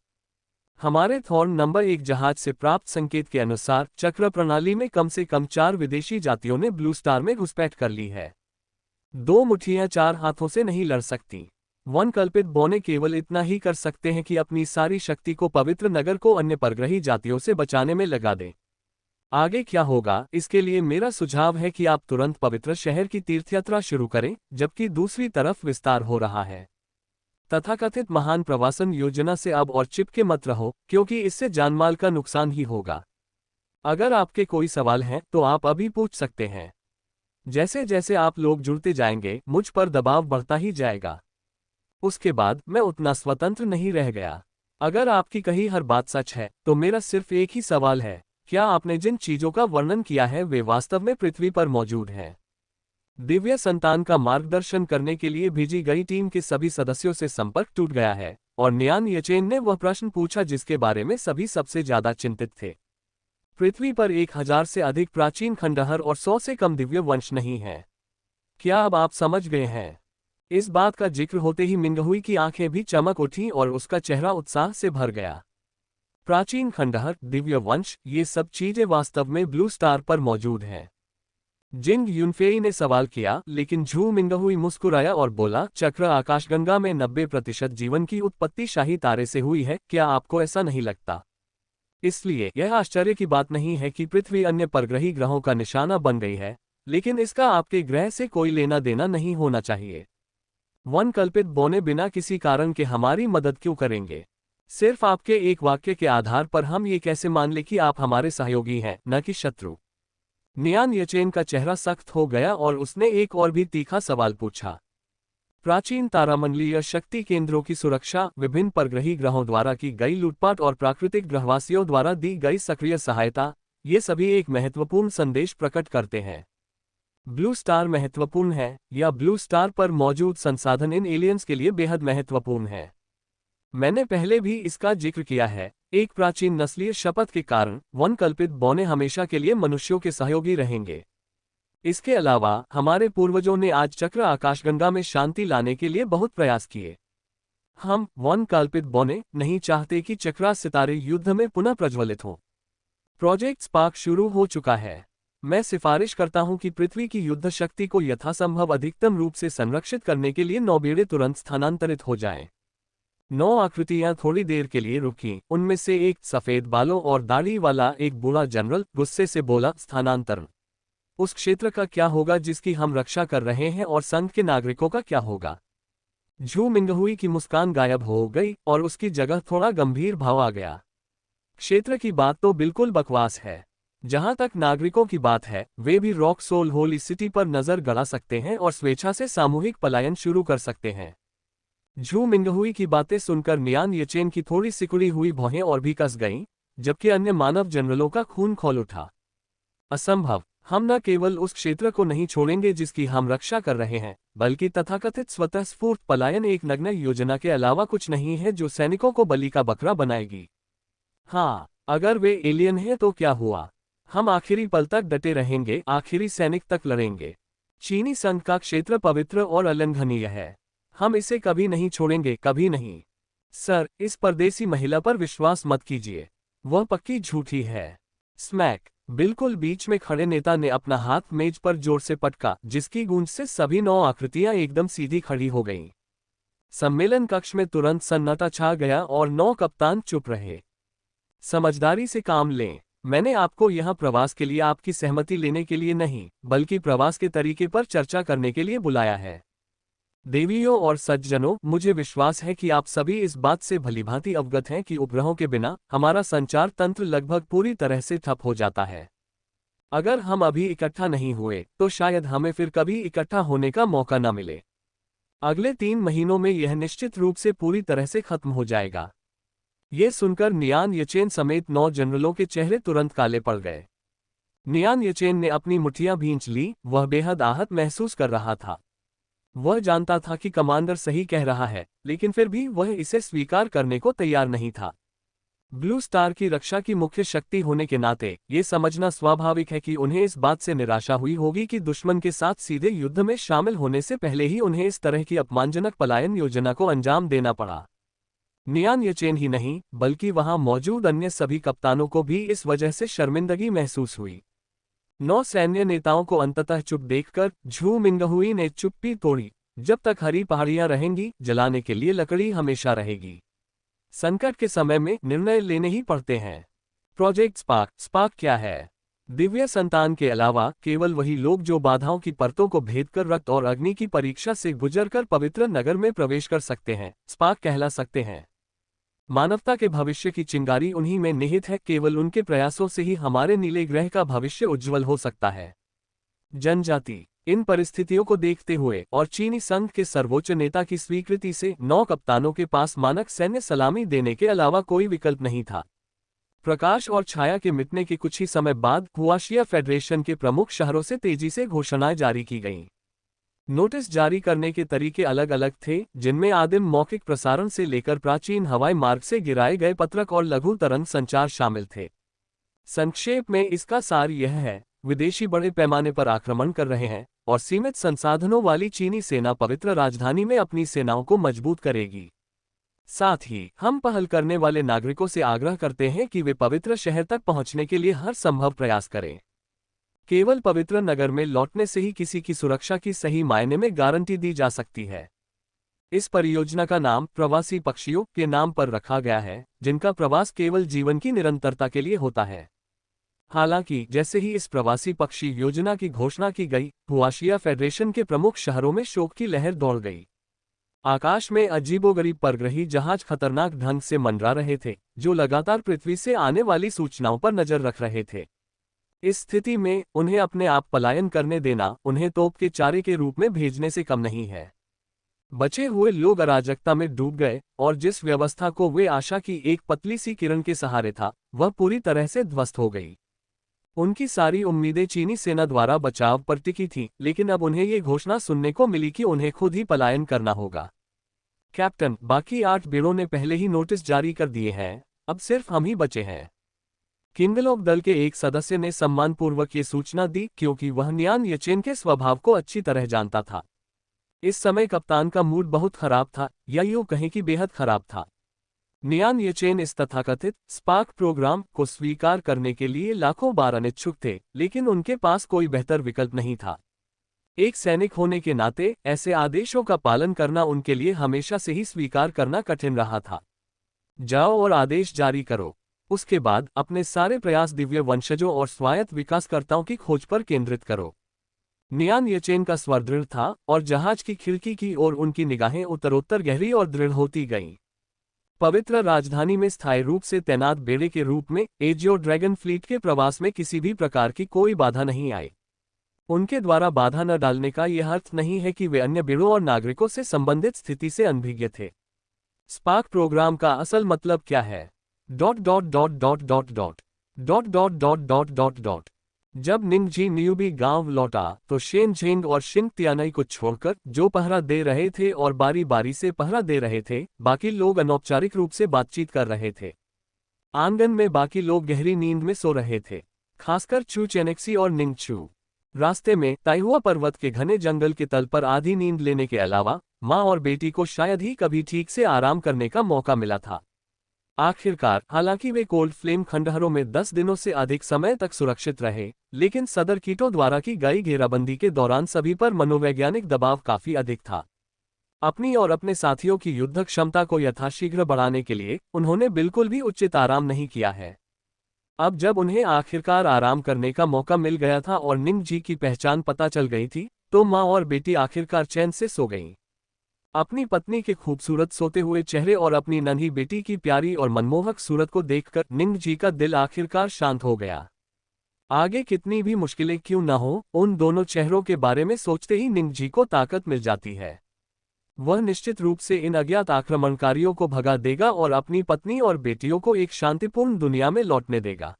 हमारे थॉर्न नंबर 1 जहाज से प्राप्त संकेत के अनुसार चक्र प्रणाली में कम से कम 4 विदेशी जातियों ने ब्लू स्टार में घुसपैठ कर ली है। 2 मुट्ठियां 4 हाथों से नहीं लड़ सकती। वन कल्पित बौने केवल इतना ही कर सकते हैं कि अपनी सारी शक्ति को पवित्र नगर को अन्य परग्रही जातियों से बचाने में लगा दें। आगे क्या होगा, इसके लिए मेरा सुझाव है कि आप तुरंत पवित्र शहर की तीर्थयात्रा शुरू करें, जबकि दूसरी तरफ विस्तार हो रहा है। तथाकथित महान प्रवासन योजना से अब और चिपके मत रहो, क्योंकि इससे जानमाल का नुकसान ही होगा। अगर आपके कोई सवाल हैं तो आप अभी पूछ सकते हैं। जैसे जैसे आप लोग जुड़ते जाएंगे मुझ पर दबाव बढ़ता ही जाएगा। उसके बाद मैं उतना स्वतंत्र नहीं रह गया। अगर आपकी कही हर बात सच है तो मेरा सिर्फ एक ही सवाल है, क्या आपने जिन चीजों का वर्णन किया है वे वास्तव में पृथ्वी पर मौजूद हैं? दिव्य संतान का मार्गदर्शन करने के लिए भेजी गई टीम के सभी सदस्यों से संपर्क टूट गया है और नियान येचेन ने वह प्रश्न पूछा जिसके बारे में सभी सबसे ज्यादा चिंतित थे। पृथ्वी पर 1000 से अधिक प्राचीन खंडहर और 100 से कम दिव्य वंश नहीं है। क्या अब आप समझ गए हैं? इस बात का जिक्र होते ही मिंगहुई की आंखें भी चमक उठीं और उसका चेहरा उत्साह से भर गया। प्राचीन खंडहर, दिव्य वंश, ये सब चीजें वास्तव में ब्लू स्टार पर मौजूद हैं। जिंग यूनफेई ने सवाल किया, लेकिन झू मिंगहुई मुस्कुराया और बोला, चक्र आकाशगंगा में 90% जीवन की उत्पत्ति शाही तारे से हुई है, क्या आपको ऐसा नहीं लगता? इसलिए यह आश्चर्य की बात नहीं है कि पृथ्वी अन्य परग्रही ग्रहों का निशाना बन गई है, लेकिन इसका आपके ग्रह से कोई लेना देना नहीं होना चाहिए। वन कल्पित बौने बिना किसी कारण के हमारी मदद क्यों करेंगे? सिर्फ आपके एक वाक्य के आधार पर हम ये कैसे मान लें कि आप हमारे सहयोगी हैं, न कि शत्रु? नियान येचेन का चेहरा सख्त हो गया और उसने एक और भी तीखा सवाल पूछा। प्राचीन तारामंडलीय शक्ति केंद्रों की सुरक्षा, विभिन्न परग्रही ग्रहों द्वारा की गई लूटपाट और प्राकृतिक ग्रहवासियों द्वारा दी गई सक्रिय सहायता, ये सभी एक महत्वपूर्ण संदेश प्रकट करते हैं। ब्लू स्टार महत्वपूर्ण है, या ब्लू स्टार पर मौजूद संसाधन इन एलियंस के लिए बेहद महत्वपूर्ण है। मैंने पहले भी इसका जिक्र किया है, एक प्राचीन नस्लीय शपथ के कारण वन कल्पित बौने हमेशा के लिए मनुष्यों के सहयोगी रहेंगे। इसके अलावा हमारे पूर्वजों ने आज चक्र आकाशगंगा में शांति लाने के लिए बहुत प्रयास किए। हम वन कल्पित बौने नहीं चाहते कि चक्रा सितारे युद्ध में पुनः प्रज्वलित हों। प्रोजेक्ट स्पार्क शुरू हो चुका है। मैं सिफारिश करता हूं कि पृथ्वी की युद्ध शक्ति को यथासंभव अधिकतम रूप से संरक्षित करने के लिए 9 बेड़े तुरंत स्थानांतरित हो जाएं। 9 आकृतियां थोड़ी देर के लिए रुकीं। उनमें से एक, सफेद बालों और दाढ़ी वाला एक बूढ़ा जनरल, गुस्से से बोला, स्थानांतरण। उस क्षेत्र का क्या होगा जिसकी हम रक्षा कर रहे हैं, और संघ के नागरिकों का क्या होगा? झू मिंगहुई की मुस्कान गायब हो गई और उसकी जगह थोड़ा गंभीर भाव आ गया। क्षेत्र की बात तो बिल्कुल बकवास है। जहां तक नागरिकों की बात है, वे भी रॉक सोल होली सिटी पर नजर गड़ा सकते हैं और स्वेच्छा से सामूहिक पलायन शुरू कर सकते हैं। झू मिंगहुई की बातें सुनकर नियान येचेन की थोड़ी सिकुड़ी हुई भौहें और भी कस गईं, जबकि अन्य मानव जनरलों का खून खौल उठा। असंभव! हम न केवल उस क्षेत्र को नहीं छोड़ेंगे जिसकी हम रक्षा कर रहे हैं, बल्कि तथाकथित स्वतःस्फूर्त पलायन एक नग्न योजना के अलावा कुछ नहीं है जो सैनिकों को बलि का बकरा बनाएगी। हाँ, अगर वे एलियन हैं तो क्या हुआ? हम आखिरी पल तक डटे रहेंगे, आखिरी सैनिक तक लड़ेंगे। चीनी संघ का क्षेत्र पवित्र और अलंघनीय है। हम इसे कभी नहीं छोड़ेंगे, कभी नहीं। सर, इस परदेसी महिला पर विश्वास मत कीजिए। वह पक्की झूठी है। स्मैक! बिल्कुल बीच में खड़े नेता ने अपना हाथ मेज पर जोर से पटका, जिसकी गूंज से सभी 9 आकृतियां एकदम सीधी खड़ी हो गईं। सम्मेलन कक्ष में तुरंत सन्नाटा छा गया और 9 कप्तान चुप रहे। समझदारी से काम लें। मैंने आपको यहाँ प्रवास के लिए आपकी सहमति लेने के लिए नहीं, बल्कि प्रवास के तरीके पर चर्चा करने के लिए बुलाया है। देवियों और सज्जनों, मुझे विश्वास है कि आप सभी इस बात से भलीभांति अवगत हैं कि उपग्रहों के बिना हमारा संचार तंत्र लगभग पूरी तरह से ठप हो जाता है। अगर हम अभी इकट्ठा नहीं हुए, तो शायद हमें फिर कभी इकट्ठा होने का मौका न मिले। अगले 3 महीनों में यह निश्चित रूप से पूरी तरह से खत्म हो जाएगा। ये सुनकर नियान येचेन समेत 9 जनरलों के चेहरे तुरंत काले पड़ गए। नियान येचेन ने अपनी मुठ्ठियां भींच ली। वह बेहद आहत महसूस कर रहा था। वह जानता था कि कमांडर सही कह रहा है, लेकिन फिर भी वह इसे स्वीकार करने को तैयार नहीं था। ब्लू स्टार की रक्षा की मुख्य शक्ति होने के नाते ये समझना स्वाभाविक है कि उन्हें इस बात से निराशा हुई होगी कि दुश्मन के साथ सीधे युद्ध में शामिल होने से पहले ही उन्हें इस तरह की अपमानजनक पलायन योजना को अंजाम देना पड़ा। नियान येचेन ही नहीं, बल्कि वहां मौजूद अन्य सभी कप्तानों को भी इस वजह से शर्मिंदगी महसूस हुई। 9 सैन्य नेताओं को अंततः चुप देखकर झू मिंगहुई ने चुप्पी तोड़ी। जब तक हरी पहाड़ियां रहेंगी, जलाने के लिए लकड़ी हमेशा रहेगी। संकट के समय में निर्णय लेने ही पड़ते हैं। Project spark. स्पार्क क्या है? दिव्य संतान के अलावा केवल वही लोग जो बाधाओं की परतों को भेदकर रक्त और अग्नि की परीक्षा से गुजरकर पवित्र नगर में प्रवेश कर सकते हैं, स्पार्क कहला सकते हैं। मानवता के भविष्य की चिंगारी उन्हीं में निहित है। केवल उनके प्रयासों से ही हमारे नीले ग्रह का भविष्य उज्जवल हो सकता है। जनजाति। इन परिस्थितियों को देखते हुए और चीनी संघ के सर्वोच्च नेता की स्वीकृति से 9 कप्तानों के पास मानक सैन्य सलामी देने के अलावा कोई विकल्प नहीं था। प्रकाश और छाया के मिटने के कुछ ही समय बाद हुआशिया फेडरेशन के प्रमुख शहरों से तेजी से घोषणाएं जारी की गईं। नोटिस जारी करने के तरीके अलग अलग थे, जिनमें आदिम मौखिक प्रसारण से लेकर प्राचीन हवाई मार्ग से गिराए गए पत्रक और लघु तरंग संचार शामिल थे। संक्षेप में इसका सार यह है, विदेशी बड़े पैमाने पर आक्रमण कर रहे हैं और सीमित संसाधनों वाली चीनी सेना पवित्र राजधानी में अपनी सेनाओं को मजबूत करेगी। साथ ही हम पहल करने वाले नागरिकों से आग्रह करते हैं कि वे पवित्र शहर तक पहुंचने के लिए हर संभव प्रयास करें। केवल पवित्र नगर में लौटने से ही किसी की सुरक्षा की सही मायने में गारंटी दी जा सकती है। इस परियोजना का नाम प्रवासी पक्षियों के नाम पर रखा गया है, जिनका प्रवास केवल जीवन की निरंतरता के लिए होता है। हालांकि जैसे ही इस प्रवासी पक्षी योजना की घोषणा की गई, हुआशिया फेडरेशन के प्रमुख शहरों में शोक की लहर दौड़ गई। आकाश में अजीबोगरीब परग्रही जहाज खतरनाक ढंग से मंडरा रहे थे, जो लगातार पृथ्वी से आने वाली सूचनाओं पर नजर रख रहे थे। इस स्थिति में उन्हें अपने आप पलायन करने देना उन्हें तोप के चारे के रूप में भेजने से कम नहीं है। बचे हुए लोग अराजकता में डूब गए और जिस व्यवस्था को वे आशा की एक पतली सी किरण के सहारे था, वह पूरी तरह से ध्वस्त हो गई। उनकी सारी उम्मीदें चीनी सेना द्वारा बचाव पर टिकी थीं, लेकिन अब उन्हें ये घोषणा सुनने को मिली कि उन्हें खुद ही पलायन करना होगा। कैप्टन, बाकी 8 बेड़ों ने पहले ही नोटिस जारी कर दिए हैं, अब सिर्फ हम ही बचे हैं। किंगलोक दल के एक सदस्य ने सम्मानपूर्वक ये सूचना दी क्योंकि वह नियान येचेन के स्वभाव को अच्छी तरह जानता था। इस समय कप्तान का मूड बहुत खराब था, या यूं कहें कि बेहद खराब था। नियान येचेन इस तथाकथित स्पार्क प्रोग्राम को स्वीकार करने के लिए लाखों बार अनिच्छुक थे, लेकिन उनके पास कोई बेहतर विकल्प नहीं था। एक सैनिक होने के नाते ऐसे आदेशों का पालन करना उनके लिए हमेशा से ही स्वीकार करना कठिन रहा था। जाओ और आदेश जारी करो। उसके बाद अपने सारे प्रयास दिव्य वंशजों और स्वायत्त विकासकर्ताओं की खोज पर केंद्रित करो। नियान येचेन का स्वर दृढ़ था और जहाज की खिड़की की ओर उनकी निगाहें उत्तरोत्तर गहरी और दृढ़ होती गईं। पवित्र राजधानी में स्थायी रूप से तैनात बेड़े के रूप में एजियो ड्रैगन फ्लीट के प्रवास में किसी भी प्रकार की कोई बाधा नहीं आई। उनके द्वारा बाधा न डालने का यह अर्थ नहीं है कि वे अन्य बेड़ों और नागरिकों से संबंधित स्थिति से अनभिज्ञ थे। स्पार्क प्रोग्राम का असल मतलब क्या है? जब निंगजी न्यूबी गांव लौटा तो शेन झेंग और शिंग तियानई को छोड़कर, जो पहरा दे रहे थे और बारी बारी से पहरा दे रहे थे, बाकी लोग अनौपचारिक रूप से बातचीत कर रहे थे। आंगन में बाकी लोग गहरी नींद में सो रहे थे, खासकर चू चेनेक्सी और निंगचू। रास्ते में ताइहुआ पर्वत के घने जंगल के तल पर आधी नींद लेने के अलावा माँ और बेटी को शायद ही कभी ठीक से आराम करने का मौका मिला था। आखिरकार, हालांकि वे कोल्ड फ्लेम खंडहरों में 10 दिनों से अधिक समय तक सुरक्षित रहे, लेकिन सदर कीटों द्वारा की गई घेराबंदी के दौरान सभी पर मनोवैज्ञानिक दबाव काफी अधिक था। अपनी और अपने साथियों की युद्ध क्षमता को यथाशीघ्र बढ़ाने के लिए उन्होंने बिल्कुल भी उचित आराम नहीं किया है। अब जब उन्हें आखिरकार आराम करने का मौका मिल गया था और निंगजी की पहचान पता चल गई थी, तो माँ और बेटी आखिरकार चैन से सो गईं। अपनी पत्नी के खूबसूरत सोते हुए चेहरे और अपनी नन्ही बेटी की प्यारी और मनमोहक सूरत को देखकर निंगजी का दिल आखिरकार शांत हो गया। आगे कितनी भी मुश्किलें क्यों न हो, उन दोनों चेहरों के बारे में सोचते ही निंगजी को ताकत मिल जाती है। वह निश्चित रूप से इन अज्ञात आक्रमणकारियों को भगा देगा और अपनी पत्नी और बेटियों को एक शांतिपूर्ण दुनिया में लौटने देगा।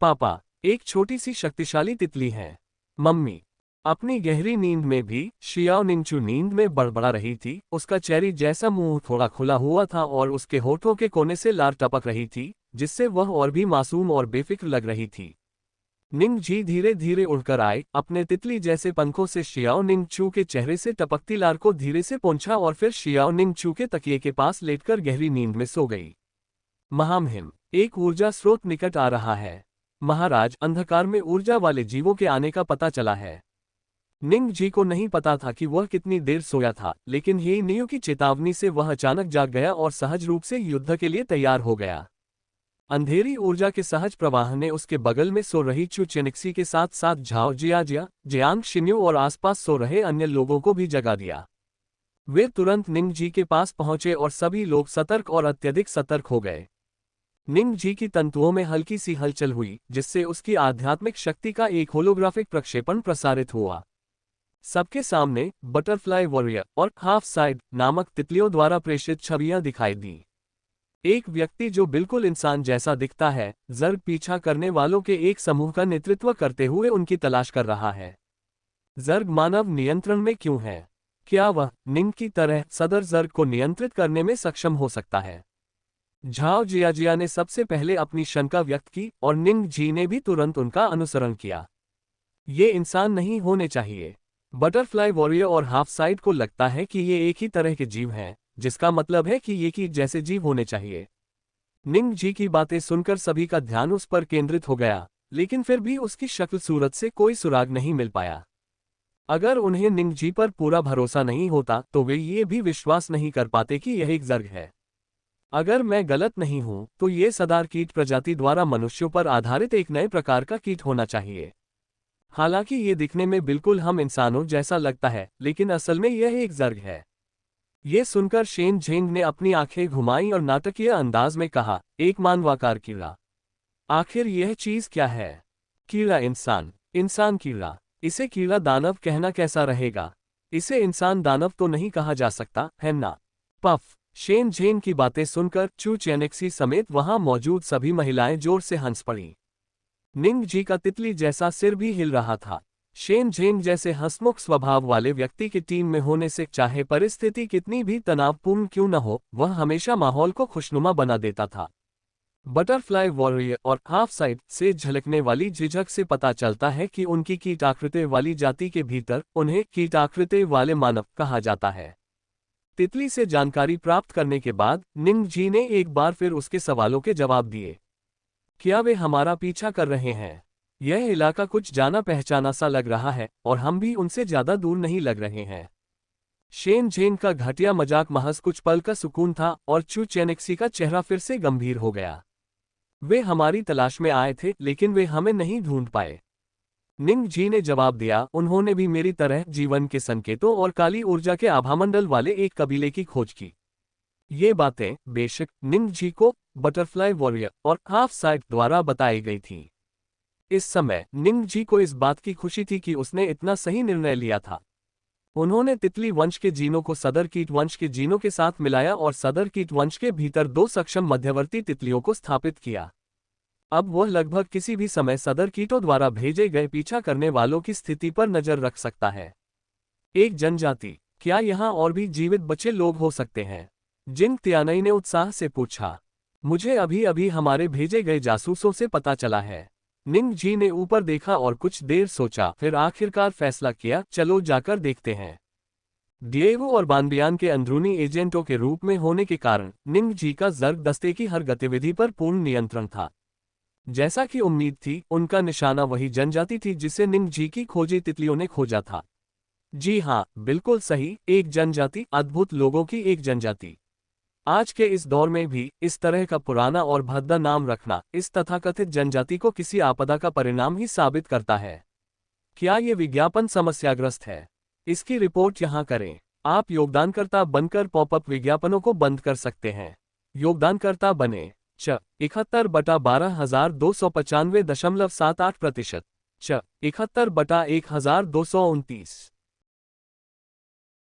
पापा एक छोटी सी शक्तिशाली तितली है। मम्मी अपनी गहरी नींद में भी शियाओ निंगचू नींद में बड़बड़ा रही थी। उसका चेरी जैसा मुंह थोड़ा खुला हुआ था और उसके होठों के कोने से लार टपक रही थी, जिससे वह और भी मासूम और बेफिक्र लग रही थी। निंगजी धीरे धीरे उड़कर आए, अपने तितली जैसे पंखों से शियाओ निंगचू के चेहरे से टपकती लार को धीरे से पोंछा और फिर शियाओ निंगचू के तकिए के पास लेटकर गहरी नींद में सो गई। महामहिम, एक ऊर्जा स्रोत निकट आ रहा है। महाराज, अंधकार में ऊर्जा वाले जीवों के आने का पता चला है। निंगजी को नहीं पता था कि वह कितनी देर सोया था, लेकिन ये नियो की चेतावनी से वह अचानक जाग गया और सहज रूप से युद्ध के लिए तैयार हो गया। अंधेरी ऊर्जा के सहज प्रवाह ने उसके बगल में सो रही चू चेनिक्सी के साथ साथ झाओ जियाजिया, जियांग शिन्यू और आसपास सो रहे अन्य लोगों को भी जगा दिया। वे तुरंत निंगजी के पास पहुंचे और सभी लोग सतर्क और अत्यधिक सतर्क हो गए। निंगजी की तंतुओं में हल्की सी हलचल हुई, जिससे उसकी आध्यात्मिक शक्ति का एक होलोग्राफिक प्रक्षेपण प्रसारित हुआ। सबके सामने बटरफ्लाई वॉरियर और हाफ साइड नामक तितलियों द्वारा प्रेषित छवियां दिखाई दी। एक व्यक्ति जो बिल्कुल इंसान जैसा दिखता है, जर्ग पीछा करने वालों के एक समूह का नेतृत्व करते हुए उनकी तलाश कर रहा है। जर्ग मानव नियंत्रण में क्यों है? क्या वह निंग की तरह सदर जर्ग को नियंत्रित करने में सक्षम हो सकता है? झाओ जियाजिया ने सबसे पहले अपनी शंका व्यक्त की और निंग जी ने भी तुरंत उनका अनुसरण किया। ये इंसान नहीं होने चाहिए। बटरफ्लाई वॉरियर और हाफ साइड को लगता है कि ये एक ही तरह के जीव हैं, जिसका मतलब है कि ये कीट जैसे जीव होने चाहिए। निंग जी की बातें सुनकर सभी का ध्यान उस पर केंद्रित हो गया, लेकिन फिर भी उसकी शक्ल सूरत से कोई सुराग नहीं मिल पाया। अगर उन्हें निंग जी पर पूरा भरोसा नहीं होता तो वे ये भी विश्वास नहीं कर पाते कि यह एक जर्ग है। अगर मैं गलत नहीं हूं तो ये सदार कीट प्रजाति द्वारा मनुष्यों पर आधारित एक नए प्रकार का कीट होना चाहिए। हालांकि ये दिखने में बिल्कुल हम इंसानों जैसा लगता है, लेकिन असल में यह एक जर्ग है। ये सुनकर शेन झेंग ने अपनी आंखें घुमाई और नाटकीय अंदाज में कहा, एक मानवाकार कीड़ा। आखिर यह चीज क्या है? कीड़ा इंसान, इंसान कीड़ा। इसे कीड़ा दानव कहना कैसा रहेगा? इसे इंसान दानव तो नहीं कहा जा सकता, है ना? पफ। शेन झेंग की बातें सुनकर चू चेनेक्सी समेत वहां मौजूद सभी महिलाएं जोर से हंस पड़ी। निंग जी का तितली जैसा सिर भी हिल रहा था। शेन झेंग जैसे हंसमुख स्वभाव वाले व्यक्ति की टीम में होने से चाहे परिस्थिति कितनी भी तनावपूर्ण क्यों न हो, वह हमेशा माहौल को खुशनुमा बना देता था। बटरफ्लाई वॉरियर और हाफ साइड से झलकने वाली झिझक से पता चलता है कि उनकी कीटाकृति वाली जाति के भीतर उन्हें कीटाकृति वाले मानव कहा जाता है। तितली से जानकारी प्राप्त करने के बाद निंग जी ने एक बार फिर उसके सवालों के जवाब दिए। क्या वे हमारा पीछा कर रहे हैं? यह इलाका कुछ जाना पहचाना सा लग रहा है और हम भी उनसे ज्यादा दूर नहीं लग रहे हैं। शेन झेंग का घटिया मजाक महज कुछ पल का सुकून था और चू चेनेक्सी का चेहरा फिर से गंभीर हो गया। वे हमारी तलाश में आए थे लेकिन वे हमें नहीं ढूंढ पाए, निंग जी ने जवाब दिया। उन्होंने भी मेरी तरह जीवन के संकेतों और काली ऊर्जा के आभामंडल वाले एक कबीले की खोज की। ये बातें बेशक निंग जी को बटरफ्लाई वॉरियर और हाफ साइड द्वारा बताई गई थीं। इस समय निंग जी को इस बात की खुशी थी कि उसने इतना सही निर्णय लिया था। उन्होंने तितली वंश के जीनों को सदर कीट वंश के जीनों के साथ मिलाया और सदर कीट वंश के भीतर 2 सक्षम मध्यवर्ती तितलियों को स्थापित किया। अब वह लगभग किसी भी समय सदर कीटों द्वारा भेजे गए पीछा करने वालों की स्थिति पर नजर रख सकता है। एक जनजाति, क्या यहाँ और भी जीवित बचे लोग हो सकते हैं? जिंग तियानई ने उत्साह से पूछा। मुझे अभी अभी हमारे भेजे गए जासूसों से पता चला है। निंग जी ने ऊपर देखा और कुछ देर सोचा, फिर आखिरकार फैसला किया, चलो जाकर देखते हैं। डिएगो और बानबियान के अंदरूनी एजेंटों के रूप में होने के कारण निंग जी का जर्ग दस्ते की हर गतिविधि पर पूर्ण नियंत्रण था। जैसा कि उम्मीद थी, उनका निशाना वही जनजाति थी जिसे निंग जी की खोजी तितलियों ने खोजा था। जी हाँ, बिल्कुल सही, एक जनजाति, अद्भुत लोगों की एक जनजाति। आज के इस दौर में भी इस तरह का पुराना और भद्दा नाम रखना इस तथाकथित जनजाति को किसी आपदा का परिणाम ही साबित करता है। क्या ये विज्ञापन समस्याग्रस्त है? इसकी रिपोर्ट यहाँ करें। आप योगदानकर्ता बनकर पॉपअप विज्ञापनों को बंद कर सकते हैं। योगदानकर्ता बने। 71/12,295.78%। 71/1229